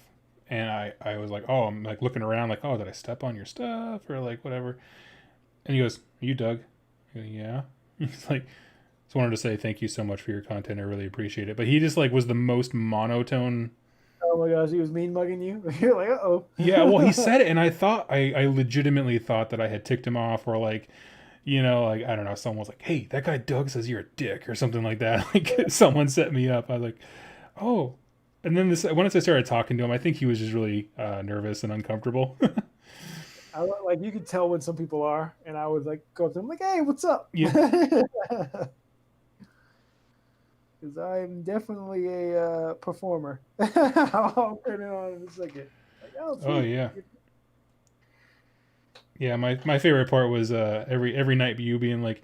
And I was like, oh, I'm like looking around like, oh, did I step on your stuff or like whatever? And he goes, are you Doug? I go, yeah. He's like, just wanted to say thank you so much for your content. I really appreciate it. But he just like was the most monotone. Oh my gosh, he was mean mugging you. You're like, uh-oh. Yeah, well, he said it, and I thought I legitimately thought that I had ticked him off, or like, like I don't know, someone was like, hey, that guy Doug says you're a dick or something like that. Like someone set me up. I was like, oh. And then once I started talking to him, I think he was just really nervous and uncomfortable. Like you could tell when some people are, and I would like go up to them like, "Hey, what's up?" Yeah. because I'm definitely a performer. I'll turn it on in a second. Like, oh, Oh sweet. yeah. Yeah, my favorite part was every night you being like,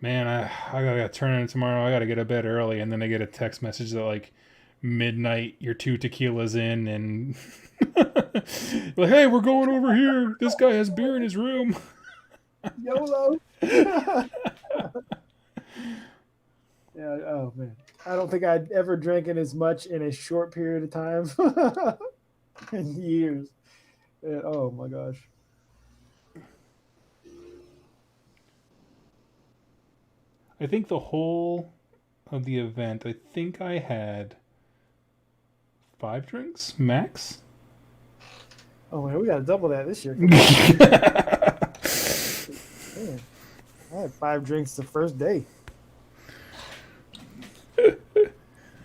man, I gotta turn in tomorrow. I gotta get to bed early, and then I get a text message that like midnight, you're 2 tequilas in, and like, hey, we're going over here. This guy has beer in his room. YOLO. Yeah. Oh man. I don't think I'd ever drinking as much in a short period of time in years. And, oh my gosh. I think the whole of the event, I think I had 5 drinks max. Oh man, we got to double that this year. Come on. Man, I had 5 drinks the first day.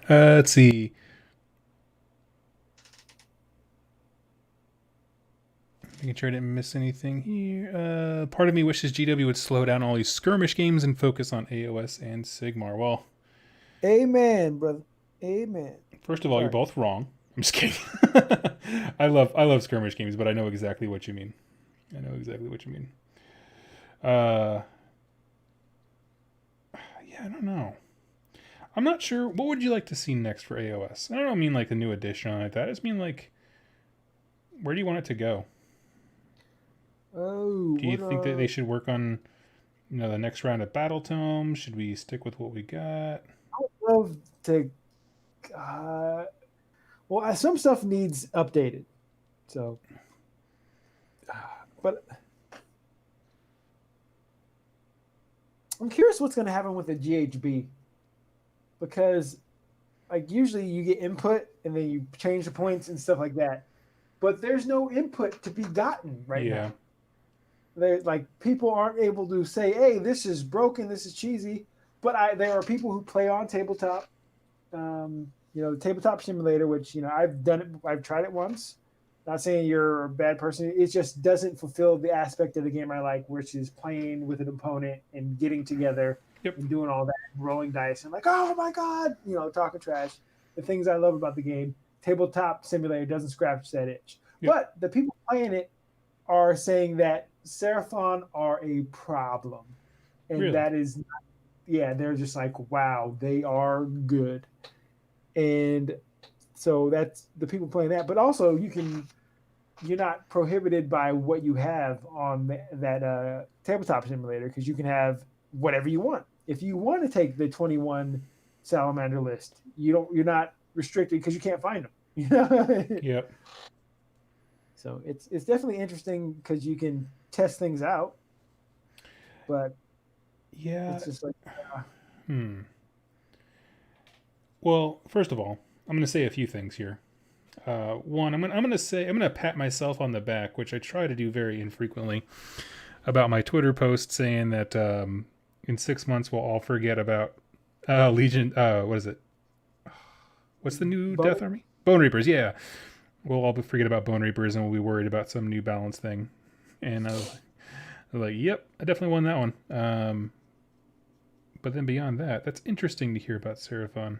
Let's see. Making sure I didn't miss anything here. Part of me wishes GW would slow down all these skirmish games and focus on AOS and Sigmar. Well, Amen, brother. Amen. first of all, you're Sorry. both wrong. I'm just kidding. I love skirmish games, but I know exactly what you mean. I know exactly what you mean. Uh, yeah, I don't know. I'm not sure. What would you like to see next for AOS? I don't mean like a new edition or like that. I just mean like, where do you want it to go? Oh, Do you think that they should work on, the next round of Battle Tome? Should we stick with what we got? I would love to. Well, some stuff needs updated. So, but I'm curious what's going to happen with the GHB because, like, usually you get input and then you change the points and stuff like that. But there's no input to be gotten right Yeah. now. Like people aren't able to say, "Hey, this is broken. This is cheesy." But there are people who play on tabletop. The tabletop simulator, which I've done it. I've tried it once. Not saying you're a bad person. It just doesn't fulfill the aspect of the game I like, which is playing with an opponent and getting together Yep. and doing all that, rolling dice, and like, oh my god, talking trash. The things I love about the game, tabletop simulator doesn't scratch that itch. Yep. But the people playing it are saying that Seraphon are a problem, and Really? that is, they're just like, wow, they are good, and so that's the people playing that. But also, you're not prohibited by what you have on that tabletop simulator because you can have whatever you want. If you want to take the 21 salamander list, you're not restricted because you can't find them. Yep. So it's definitely interesting because you can test things out, but Yeah. it's just like Well, first of all, I'm going to say a few things here. One, I'm going to pat myself on the back, which I try to do very infrequently, about my Twitter post saying that in 6 months we'll all forget about Legion. What is it? What's the new Death Army? Bone Reapers. Yeah, we'll all forget about Bone Reapers and we'll be worried about some new balance thing. And I was like, yep, I definitely won that one. But then beyond that, that's interesting to hear about Seraphon.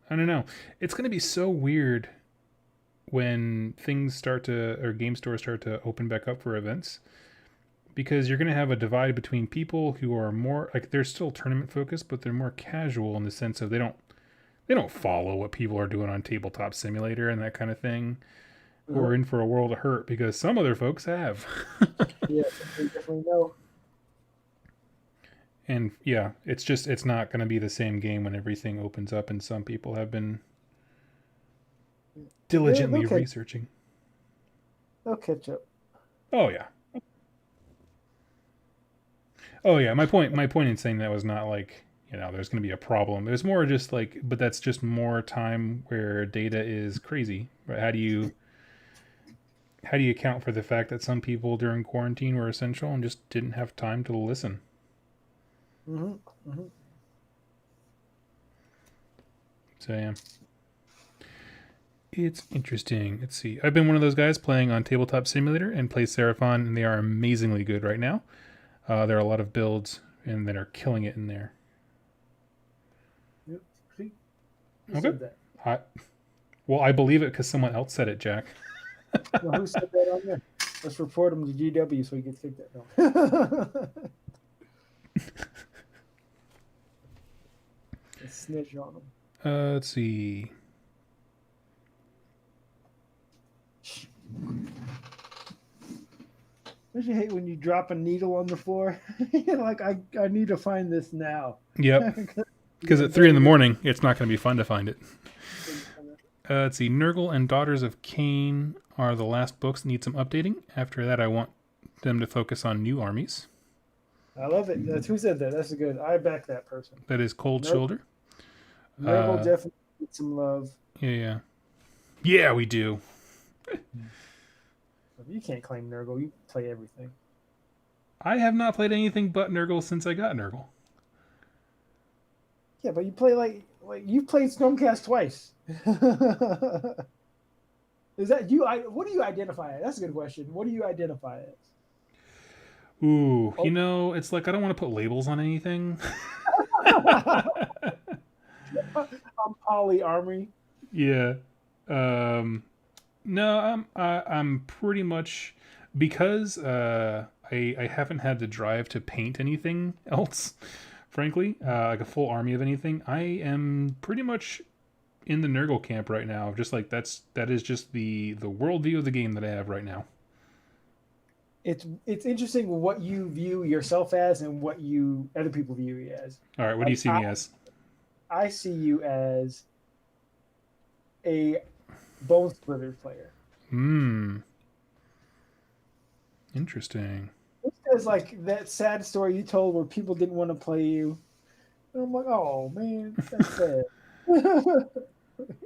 I don't know. It's going to be so weird when game stores start to open back up for events, because you're going to have a divide between people who are more like, they're still tournament focused, but they're more casual in the sense of they don't follow what people are doing on Tabletop Simulator and that kind of thing, who are in for a world of hurt because some other folks have. Yeah, they definitely know. And yeah, it's not going to be the same game when everything opens up, and some people have been diligently researching. They'll catch up. Oh yeah. Oh yeah. My point in saying that was not like, there's going to be a problem. It was more just like, but that's just more time where data is crazy. Right? How do you account for the fact that some people during quarantine were essential and just didn't have time to listen? So yeah, it's interesting. Let's see. I've been one of those guys playing on Tabletop Simulator and play Seraphon, and they are amazingly good right now. There are a lot of builds and that are killing it in there. Yep. See, Who Okay. said that? Well, I believe it because someone else said it, Jack. Well, who said that on there? Let's report him to GW so he gets kicked out. No. Let's snitch on him. Let's see. Don't you hate when you drop a needle on the floor? You're like, I need to find this now. Yep. Because at 3 a.m, it's not going to be fun to find it. Let's see. Nurgle and Daughters of Cain are the last books that need some updating. After that, I want them to focus on new armies. I love it. That's who said that. That's good. I back that person. That is Cold Shoulder. Nurgle definitely needs some love. Yeah. Yeah, we do. You can't claim Nurgle. You play everything. I have not played anything but Nurgle since I got Nurgle. Yeah, but you play like you played Stormcast twice. Is that you? What do you identify as? That's a good question. What do you identify as? Ooh, it's like I don't want to put labels on anything. I'm poly armory. Yeah. No, I'm pretty much because I haven't had the drive to paint anything else, frankly, like a full army of anything. I am pretty much in the Nurgle camp right now. Just like that is just the worldview of the game that I have right now. It's interesting what you view yourself as and what other people view you as. All right, what do you see me as? I see you as a Bone Splitter player. Interesting. It's like that sad story you told where people didn't want to play you. And I'm like, oh man, that's sad.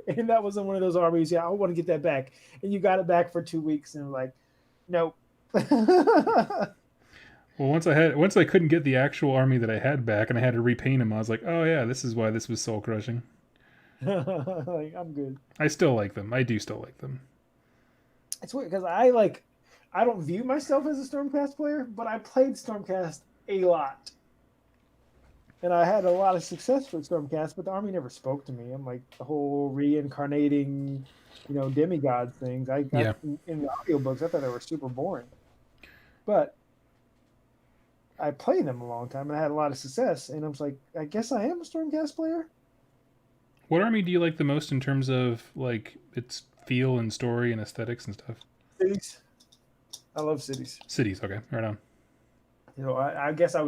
And that was in one of those armies. Yeah, I want to get that back. And you got it back for 2 weeks, and I'm like, nope. Well, once I couldn't get the actual army that I had back, and I had to repaint him, I was like, oh yeah, this is why this was soul crushing. Like, I'm good. I still like them. I do still like them. It's weird because I don't view myself as a Stormcast player, but I played Stormcast a lot. And I had a lot of success with Stormcast, but the army never spoke to me. I'm like the whole reincarnating, demigod things. In the audiobooks, I thought they were super boring. But I played them a long time and I had a lot of success. And I was like, I guess I am a Stormcast player. What army do you like the most in terms of like its feel and story and aesthetics and stuff? Cities. I love cities. Cities, okay, right on. I guess I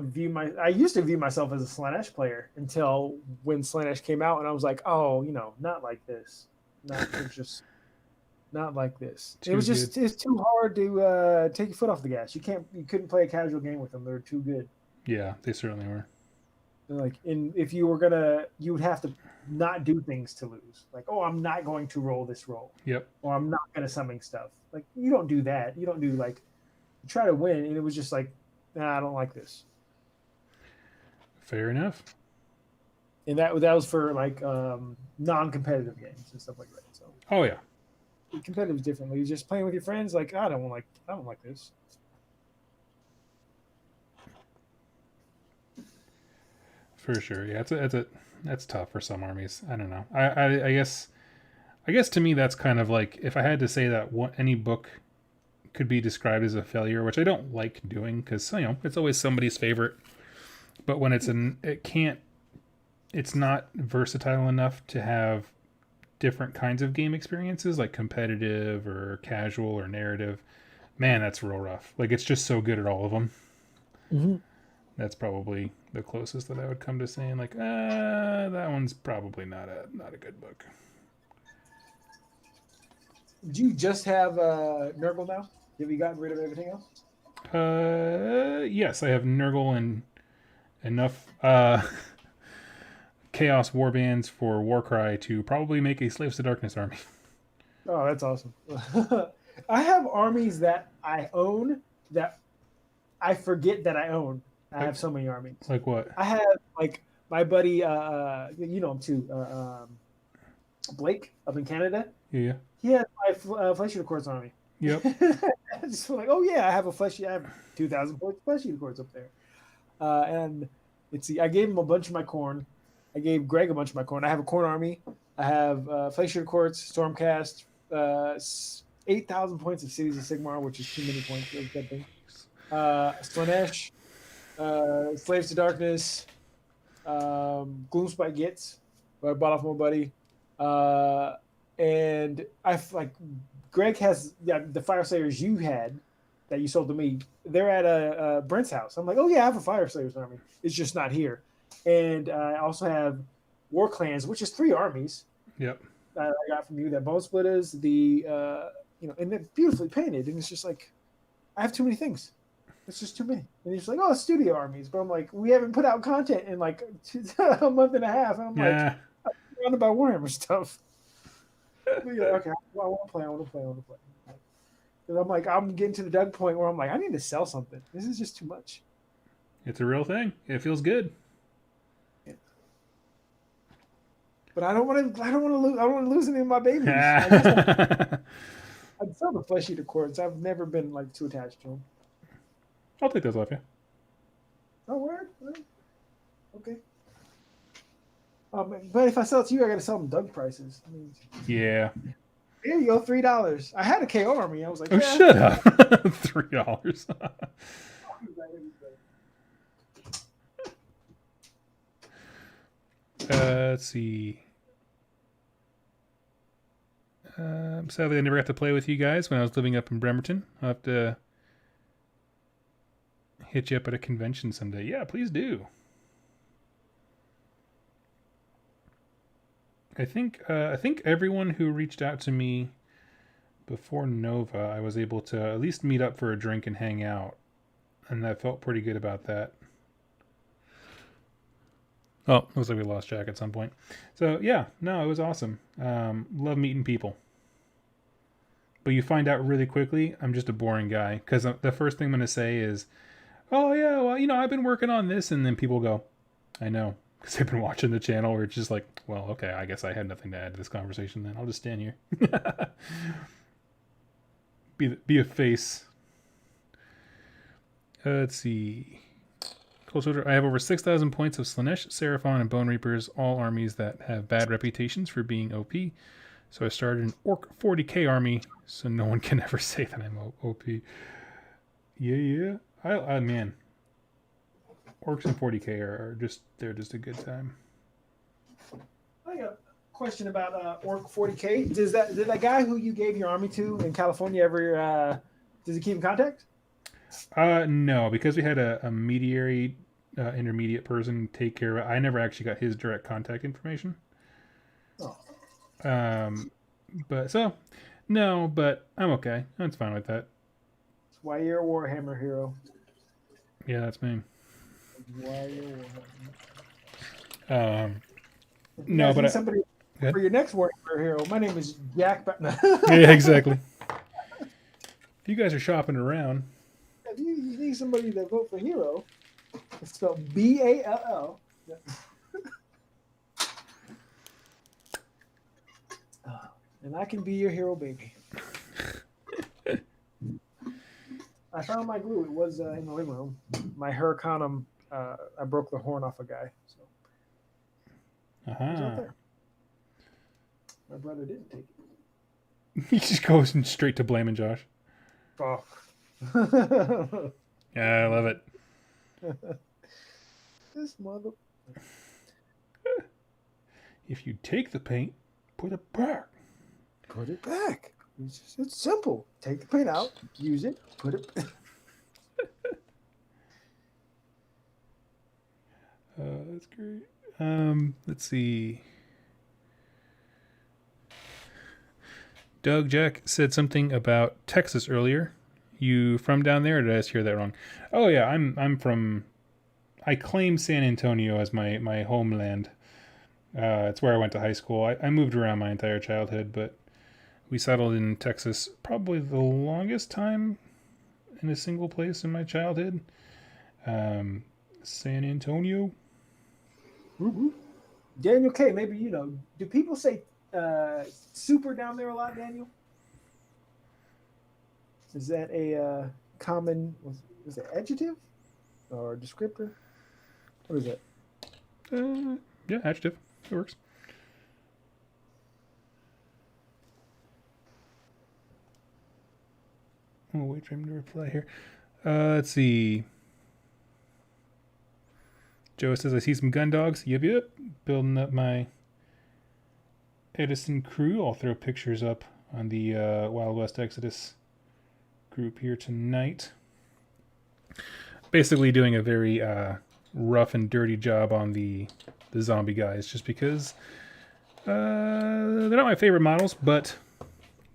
used to view myself as a Slaanesh player until when Slaanesh came out, and I was like, oh, not like this. Not like this. It's too hard to take your foot off the gas. You couldn't play a casual game with them. They're too good. Yeah, they certainly were. Like, if you were you would have to not do things to lose. Like, oh, I'm not going to roll this roll. Yep. Or I'm not going to summon stuff. Like, you don't do that. You don't do you try to win, and it was just like, nah, I don't like this. Fair enough. And that was for non-competitive games and stuff like that. So. Oh yeah. Competitive is differently. You're just playing with your friends. Like, I don't like this. For sure, yeah. That's tough for some armies. I don't know. I guess to me that's kind of like if I had to say that any book could be described as a failure, which I don't like doing because it's always somebody's favorite. But when it's not versatile enough to have different kinds of game experiences like competitive or casual or narrative. Man, that's real rough. Like it's just so good at all of them. Mm-hmm. That's probably the closest that I would come to saying like, that one's probably not a good book. Do you just have Nurgle now? Have you gotten rid of everything else? Yes, I have Nurgle and enough Chaos Warbands for Warcry to probably make a Slaves to Darkness army. Oh, that's awesome. I have armies that I own that I forget that I own. I have so many armies. Like what? I have my buddy, him too, Blake up in Canada. Yeah. He has my Flesh Eater Courts army. Yep. Just like, oh yeah, I have 2,000 Flesh Eater Courts up there. And let's see, I gave him a bunch of my corn. I gave Greg a bunch of my corn. I have a corn army. I have Glacier Quartz, Stormcast, 8,000 points of Cities of Sigmar, which is too many points for that thing. Slanesh, Slaves to Darkness, Gloomspite Gets, what I bought off my buddy. And I like Greg has the Fire Slayers you had that you sold to me. They're at Brent's house. I'm like, oh yeah, I have a Fire Slayers army. It's just not here. And I also have War Clans, which is 3 armies. Yep. That I got from you. That Bone Splitters, the and they're beautifully painted. And it's just like, I have too many things. It's just too many. And he's like, oh, studio armies. But I'm like, we haven't put out content in like a month and a half. And I'm like, I'm surrounded by Warhammer stuff. But yeah, okay, I want to play. Because I'm like, I'm getting to the Doug point where I'm like, I need to sell something. This is just too much. It's a real thing. It feels good. Yeah. But I don't want to lose. I don't want to lose any of my babies. I'd sell the Flesh Eater Quartz. I've never been like too attached to them. I'll take those off you. Oh, word? Okay. But if I sell it to you, I got to sell them Doug prices. I mean, yeah. Here you go, $3. I had a KO army. I was like, oh, yeah. Shut up. $3. Let's see. Sadly, I never got to play with you guys when I was living up in Bremerton. I'll have to hit you up at a convention someday. Yeah, please do. I think everyone who reached out to me before Nova, I was able to at least meet up for a drink and hang out, and I felt pretty good about that. Oh, looks like we lost Jack at some point. So yeah, no, it was awesome. Love meeting people. But you find out really quickly, I'm just a boring guy. Because the first thing I'm going to say is, oh yeah, well, I've been working on this. And then people go, I know. Because they've been watching the channel where it's just like, well, okay, I guess I had nothing to add to this conversation then. I'll just stand here. be a face. Let's see. Cold Soldier, I have over 6,000 points of Slanesh, Seraphon, and Bone Reapers, all armies that have bad reputations for being OP. So I started an Orc 40k army, so no one can ever say that I'm OP. Yeah. I man. Orcs and 40k are they're just a good time. I got a question about Orc 40k. Did that guy who you gave your army to in California ever, does he keep in contact? No, because we had a mediary intermediate person take care of it. I never actually got his direct contact information. Oh. But I'm okay. I'm fine with that. That's why you're a Warhammer hero. Yeah, that's me. Why you're a Warhammer. No, but somebody for your next Warhammer hero. My name is Jack. Yeah, exactly. If you guys are shopping around, if you need somebody to vote for hero, it's spelled BALL. And I can be your hero, baby. I found my glue. It was in the living room. My Huracanum, I broke the horn off a guy. So it was out there. My brother didn't take it. He just goes straight to blaming Josh. Oh. Yeah, I love it. This mother. If you take the paint, put it back. Put it back. It's simple. Take the paint out, use it, put it back. That's great. Let's see. Doug Jack said something about Texas earlier. You from down there, or did I just hear that wrong? Oh yeah, I'm from. I claim San Antonio as my homeland. It's where I went to high school. I moved around my entire childhood, but we settled in Texas probably the longest time in a single place in my childhood. San Antonio. Mm-hmm. Daniel K, maybe do people say super down there a lot, Daniel? Is that a common, is it adjective or descriptor? What is it? Yeah, adjective. It works. Oh, wait for him to reply here. Let's see. Joe says, I see some gun dogs. Yep, yep. Building up my Edison crew. I'll throw pictures up on the Wild West Exodus group here tonight. Basically doing a very rough and dirty job on the zombie guys, just because they're not my favorite models, but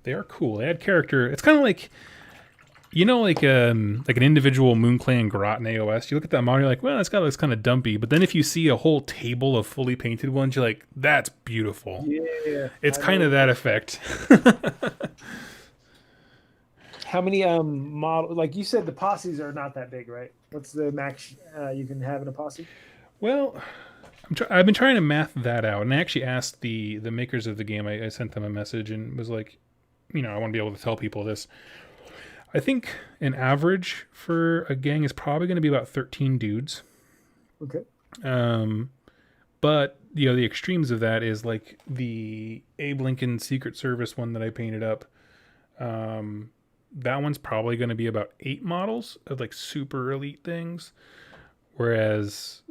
they are cool. They add character. It's kind of like, like an individual Moonclan Grot in AOS. You look at that model, you're like, well, that's got looks kind of dumpy. But then if you see a whole table of fully painted ones, you're like, that's beautiful. Yeah, it's kind of that effect. How many model? Like you said, the posses are not that big, right? What's the max you can have in a posse? Well, I've been trying to math that out, and I actually asked the makers of the game. I sent them a message and was like, I want to be able to tell people this. I think an average for a gang is probably going to be about 13 dudes. Okay. But the extremes of that is like the Abe Lincoln Secret Service one that I painted up. That one's probably going to be about 8 models of like super elite things. Whereas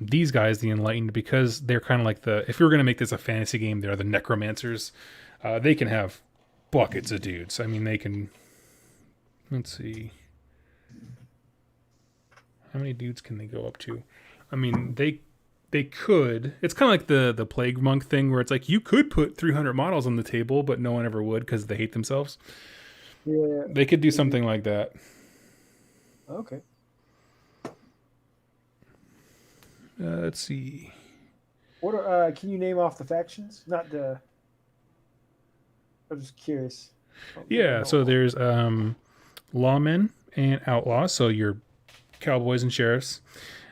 these guys, the Enlightened, because they're kind of like if we were going to make this a fantasy game, they're the necromancers. They can have buckets of dudes. I mean, they can. Let's see. How many dudes can they go up to? I mean, they could. It's kind of like the Plague Monk thing, where it's like you could put 300 models on the table, but no one ever would because they hate themselves. Yeah. They could do something like that. Okay. Let's see. What are, can you name off the factions? Not the. I'm just curious. Yeah, so there's lawmen and outlaws, so your cowboys and sheriffs.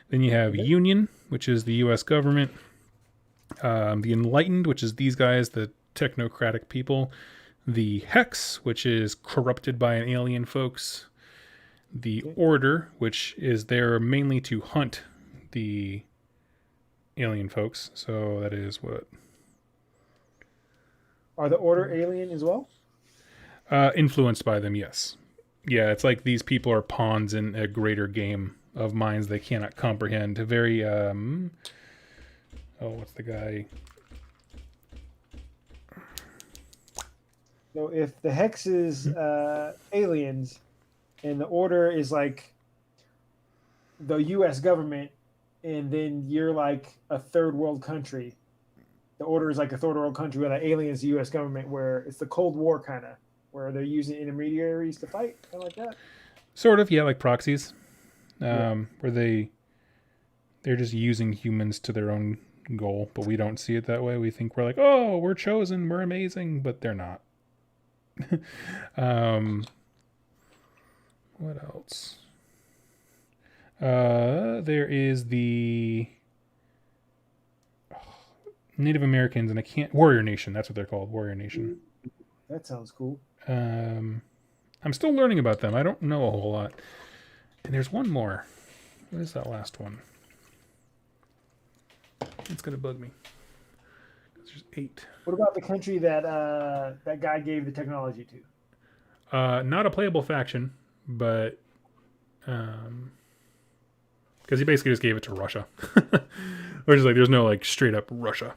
Then you have Union, which is the U.S. government. The Enlightened, which is these guys, the technocratic people. The Hex, which is corrupted by an alien folks. The Order, which is there mainly to hunt the alien folks. So that is what? Are the Order alien as well? Influenced by them, yes. Yeah, it's like these people are pawns in a greater game of minds they cannot comprehend. A very, what's the guy? So if the Hex is aliens and the Order is like the U.S. government, and then you're like a third world country, the Order is like a third world country where the aliens, the U.S. government, where it's the Cold War kind of, where they're using intermediaries to fight, kind of like that. Sort of, yeah, like proxies, where they're just using humans to their own goal, but we don't see it that way. We think we're like, oh, we're chosen, we're amazing, but they're not. What else? There is the Native Americans, and Warrior Nation. That's what they're called, Warrior Nation. That sounds cool. I'm still learning about them. I don't know a whole lot. And there's one more. What is that last one? It's gonna bug me. There's 8. What about the country that that guy gave the technology to? Not a playable faction, but because he basically just gave it to Russia, which is like there's no like straight up Russia.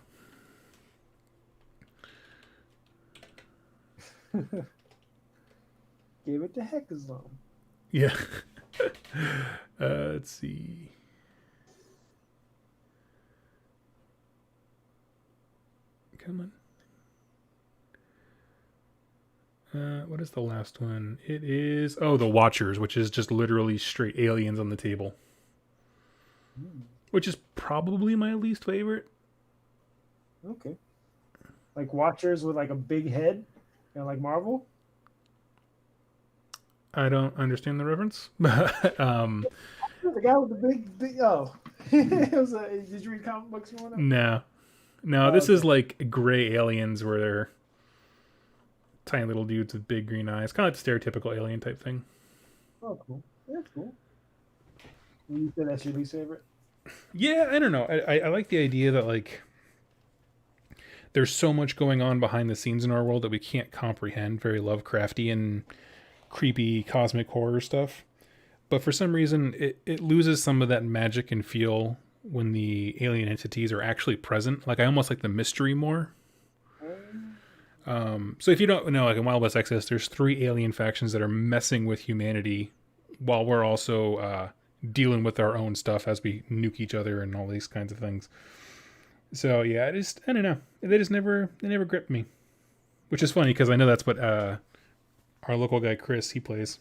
Gave it to Hexazone. Yeah. Let's see. Come on. What is the last one? It is the Watchers, which is just literally straight aliens on the table. Which is probably my least favorite. Okay. Like Watchers with like a big head, like Marvel. I don't understand the reference, but the guy with the big oh, it was did you read comic books growing up? No. This is like gray aliens where they're tiny little dudes with big green eyes, kind of like the stereotypical alien type thing. Oh, cool. That's cool. You said that's your least favorite? Yeah, I don't know. I like the idea that like there's so much going on behind the scenes in our world that we can't comprehend. Very Lovecraftian creepy cosmic horror stuff. But for some reason, it loses some of that magic and feel when the alien entities are actually present. Like I almost like the mystery more. So if you don't know, like in Wild West Exodus, there's 3 alien factions that are messing with humanity, while we're also dealing with our own stuff as we nuke each other and all these kinds of things. So yeah, I don't know. They never gripped me, which is funny because I know that's what our local guy Chris he plays.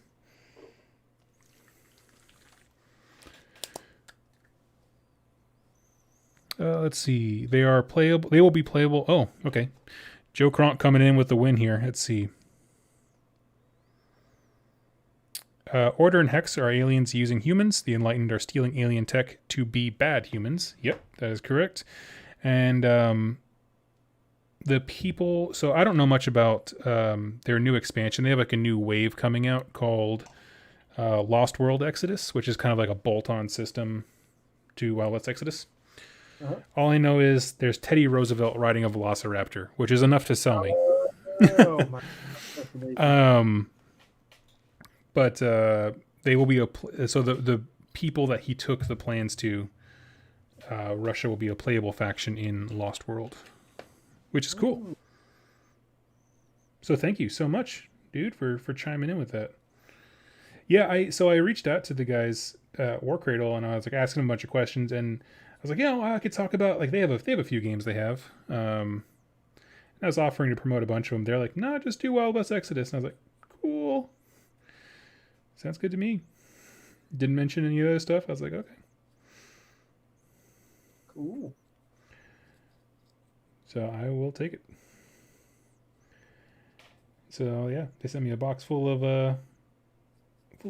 Let's see. They are playable. They will be playable. Oh, okay. Joe Kronk coming in with the win here. Let's see. Order and Hex are aliens using humans. The Enlightened are stealing alien tech to be bad humans. Yep, that is correct. And the people. So I don't know much about their new expansion. They have like a new wave coming out called Lost World Exodus, which is kind of like a bolt-on system to Wild West Exodus. Uh-huh. All I know is there's Teddy Roosevelt riding a velociraptor, which is enough to sell me. Oh my! But they will be so the people that he took the plans to, Russia will be a playable faction in Lost World, which is cool. So thank you so much, dude, for chiming in with that. Yeah, I reached out to the guys at War Cradle and I was like asking them a bunch of questions and I was like, I could talk about like they have a few games they have. And I was offering to promote a bunch of them. They're like, no, just do Wild West Exodus. And I was like, cool. Sounds good to me. Didn't mention any other stuff. I was like, okay. Cool. So I will take it. So yeah, they sent me a box full of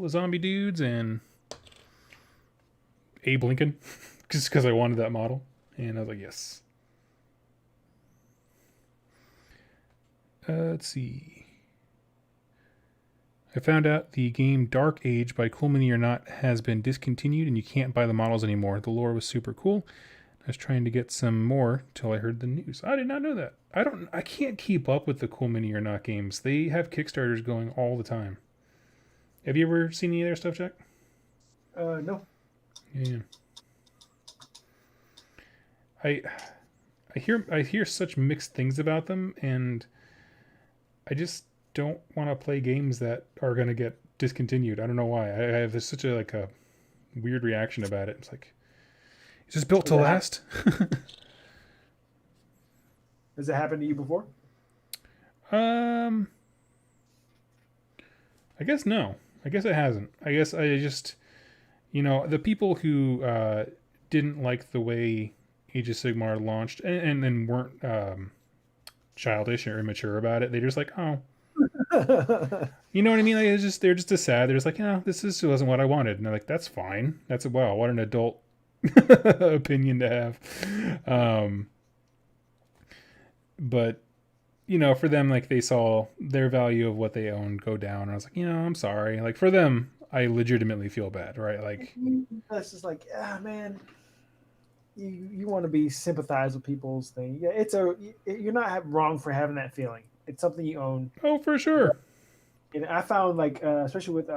zombie dudes and Abe Lincoln. Just because I wanted that model. And I was like, yes. Let's see. I found out the game Dark Age by Cool Mini or Not has been discontinued and you can't buy the models anymore. The lore was super cool. I was trying to get some more till I heard the news. I did not know that. I can't keep up with the Cool Mini or Not games. They have Kickstarters going all the time. Have you ever seen any of their stuff, Jack? No. Yeah. I hear such mixed things about them, and I just don't want to play games that are going to get discontinued. I don't know why. I have such a weird reaction about it. It's like, is this built to last? Has it happened to you before? I guess no. I guess it hasn't. I guess I just, the people who didn't like the way Age of Sigmar launched and then weren't childish or immature about it. They're just like, oh, you know what I mean? Like they're just as sad. They're just like, this wasn't what I wanted. And they're like, that's fine. That's wow, what an adult opinion to have. But for them, like they saw their value of what they owned go down. And I was like, I'm sorry. Like for them, I legitimately feel bad, right? Like that's just like, man. You want to be sympathize with people's thing. Yeah, you're not wrong for having that feeling. It's something you own. Oh, for sure. And I found like, especially with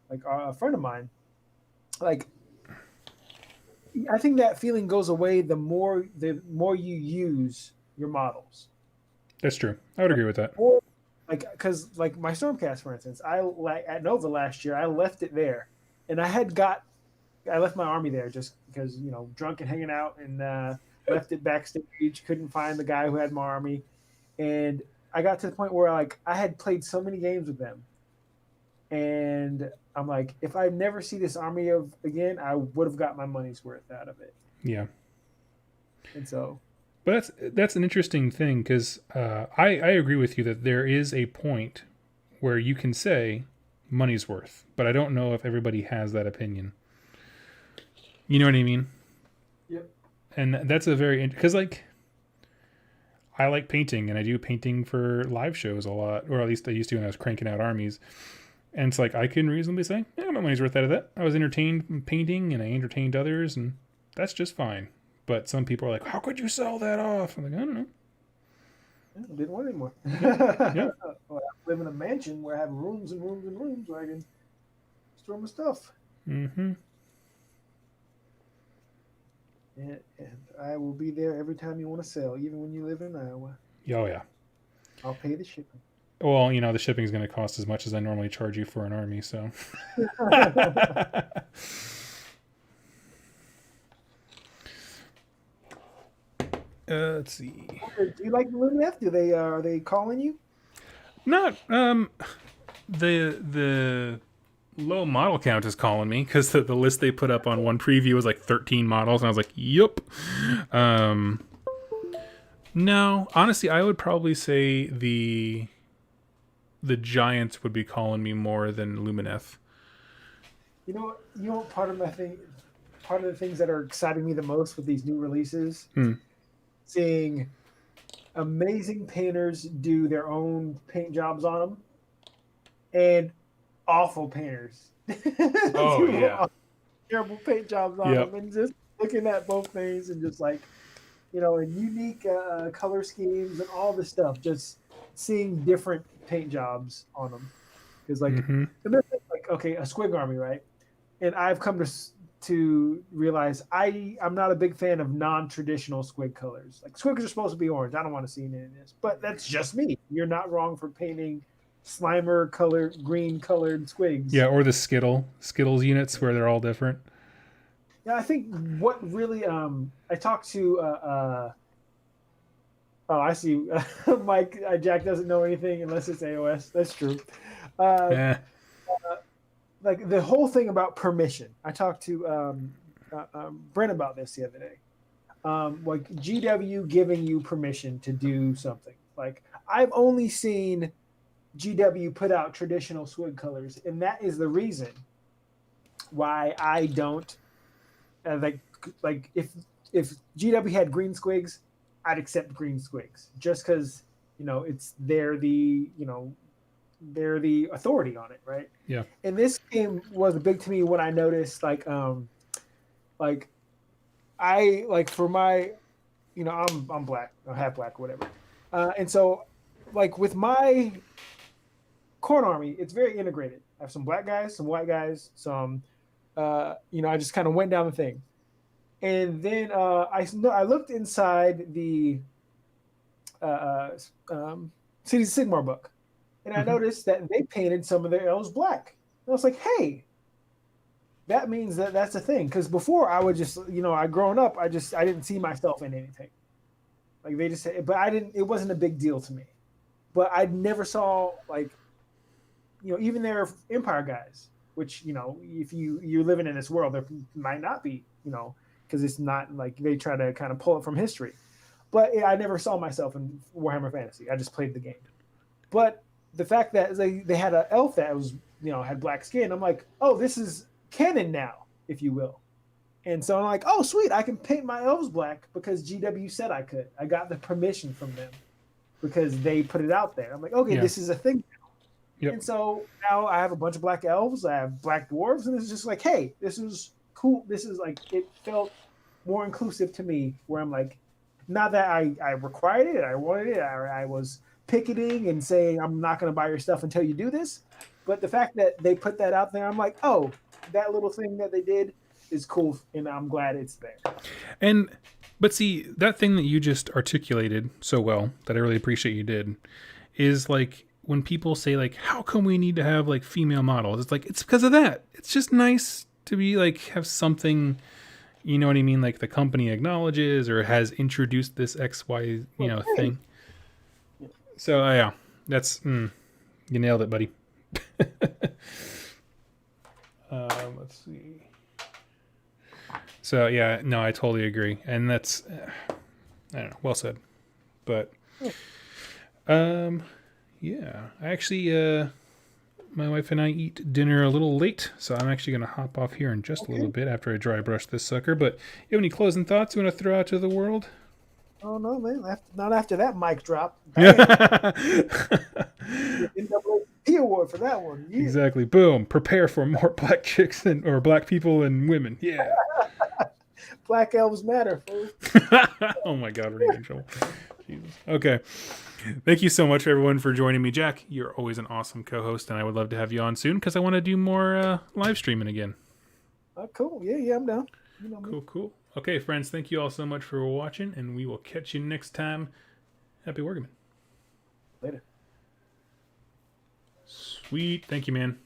like a friend of mine, like I think that feeling goes away the more you use your models. That's true. I would agree with that. Or, like, because like my Stormcast, for instance, at Nova last year, I left it there, and I left my army there just because, drunk and hanging out, and left it backstage. Couldn't find the guy who had my army, and I got to the point where like I had played so many games with them, and I'm like, if I never see this army again, I would have got my money's worth out of it. Yeah. And so, but that's an interesting thing because I agree with you that there is a point where you can say money's worth, but I don't know if everybody has that opinion. You know what I mean? Yep. And that's a very because like I like painting and I do painting for live shows a lot, or at least I used to when I was cranking out armies. And it's like I can reasonably say, my money's worth out of that. I was entertained painting and I entertained others, and that's just fine. But some people are like, how could you sell that off? I'm like, I don't know. I didn't want anymore. Yeah. Well, I live in a mansion where I have rooms and rooms and rooms where I can store my stuff. Mm-hmm. And I will be there every time you want to sell, even when you live in Iowa. Oh yeah. I'll pay the shipping. Well, the shipping is going to cost as much as I normally charge you for an army, so. Let's see. Do you like Lumineth? Do they are they calling you? Not the low model count is calling me because the list they put up on one preview was like 13 models, and I was like, "Yup." No, honestly, I would probably say the Giants would be calling me more than Lumineth. You know what part of the things that are exciting me the most with these new releases, seeing amazing painters do their own paint jobs on them, and awful painters Oh do yeah. terrible paint jobs on Yep. them, and just looking at both things and just like and unique color schemes and all this stuff, just seeing different paint jobs on them. Because Mm-hmm. like okay, a squig army, right? And I've come to realize I'm not a big fan of non-traditional squig colors. Like squigs are supposed to be orange. I don't want to see any of this, but that's just me. You're not wrong for painting Slimer colored, green colored squigs. Yeah, or the Skittles units where they're all different. Yeah, I think what really I talked to oh, I see. Mike Jack doesn't know anything unless it's AOS. That's true. Uh, Eh. like the whole thing about permission. I talked to Brent about this the other day. Like GW giving you permission to do something. Like I've only seen GW put out traditional swig colors, and that is the reason why I don't like if GW had green squigs, I'd accept green squigs just because they're the authority on it, right? Yeah. And this game was big to me when I noticed like I like for my I'm black, I'm half black, whatever, and so like with my corn army, it's very integrated. I have some black guys, some white guys, some I just kind of went down the thing. And then I looked inside the uh, City Sigmar book, and I Mm-hmm. noticed that they painted some of their elves black. And I was like, hey, that means that's a thing. Because before I would just, I growing up, I didn't see myself in anything. Like they just, but I didn't. It wasn't a big deal to me. But I never saw like, even their Empire guys, which if you're living in this world, there might not be, because it's not like they try to kind of pull it from history. But I never saw myself in Warhammer Fantasy. I just played the game. But the fact that they had an elf that was had black skin, I'm like, oh, this is canon now, if you will. And so I'm like, oh, sweet, I can paint my elves black because GW said I could. I got the permission from them because they put it out there. I'm like, okay, Yeah. this is a thing. Yep. And so now I have a bunch of black elves, I have black dwarves, and it's just like, hey, this is cool. This is like, it felt more inclusive to me, where I'm like, not that I required it, I wanted it, I was picketing and saying, I'm not going to buy your stuff until you do this. But the fact that they put that out there, I'm like, oh, that little thing that they did is cool, and I'm glad it's there. But see, that thing that you just articulated so well, that I really appreciate you did, is like when people say like, how come we need to have like female models? It's like, it's because of that. It's just nice to be like, have something, you know what I mean? Like the company acknowledges or has introduced this XY, thing. So yeah, that's, you nailed it, buddy. Let's see. So yeah, no, I totally agree. And that's, I don't know, well said. But, yeah, I actually, my wife and I eat dinner a little late, so I'm actually going to hop off here in just a little bit after I dry brush this sucker. But you have any closing thoughts you want to throw out to the world? Oh no, man! Not after that mic drop. Yeah. NAACP award for that one. Yeah. Exactly. Boom. Prepare for more black chicks or black people and women. Yeah. Black elves matter, fool. Oh my God, we're getting in trouble. Jesus. Okay. Thank you so much, everyone, for joining me. Jack, you're always an awesome co-host, and I would love to have you on soon because I want to do more live streaming again. Cool. Yeah, I'm down. You know me. Cool. Okay, friends, thank you all so much for watching, and we will catch you next time. Happy Wargaming. Later. Sweet. Thank you, man.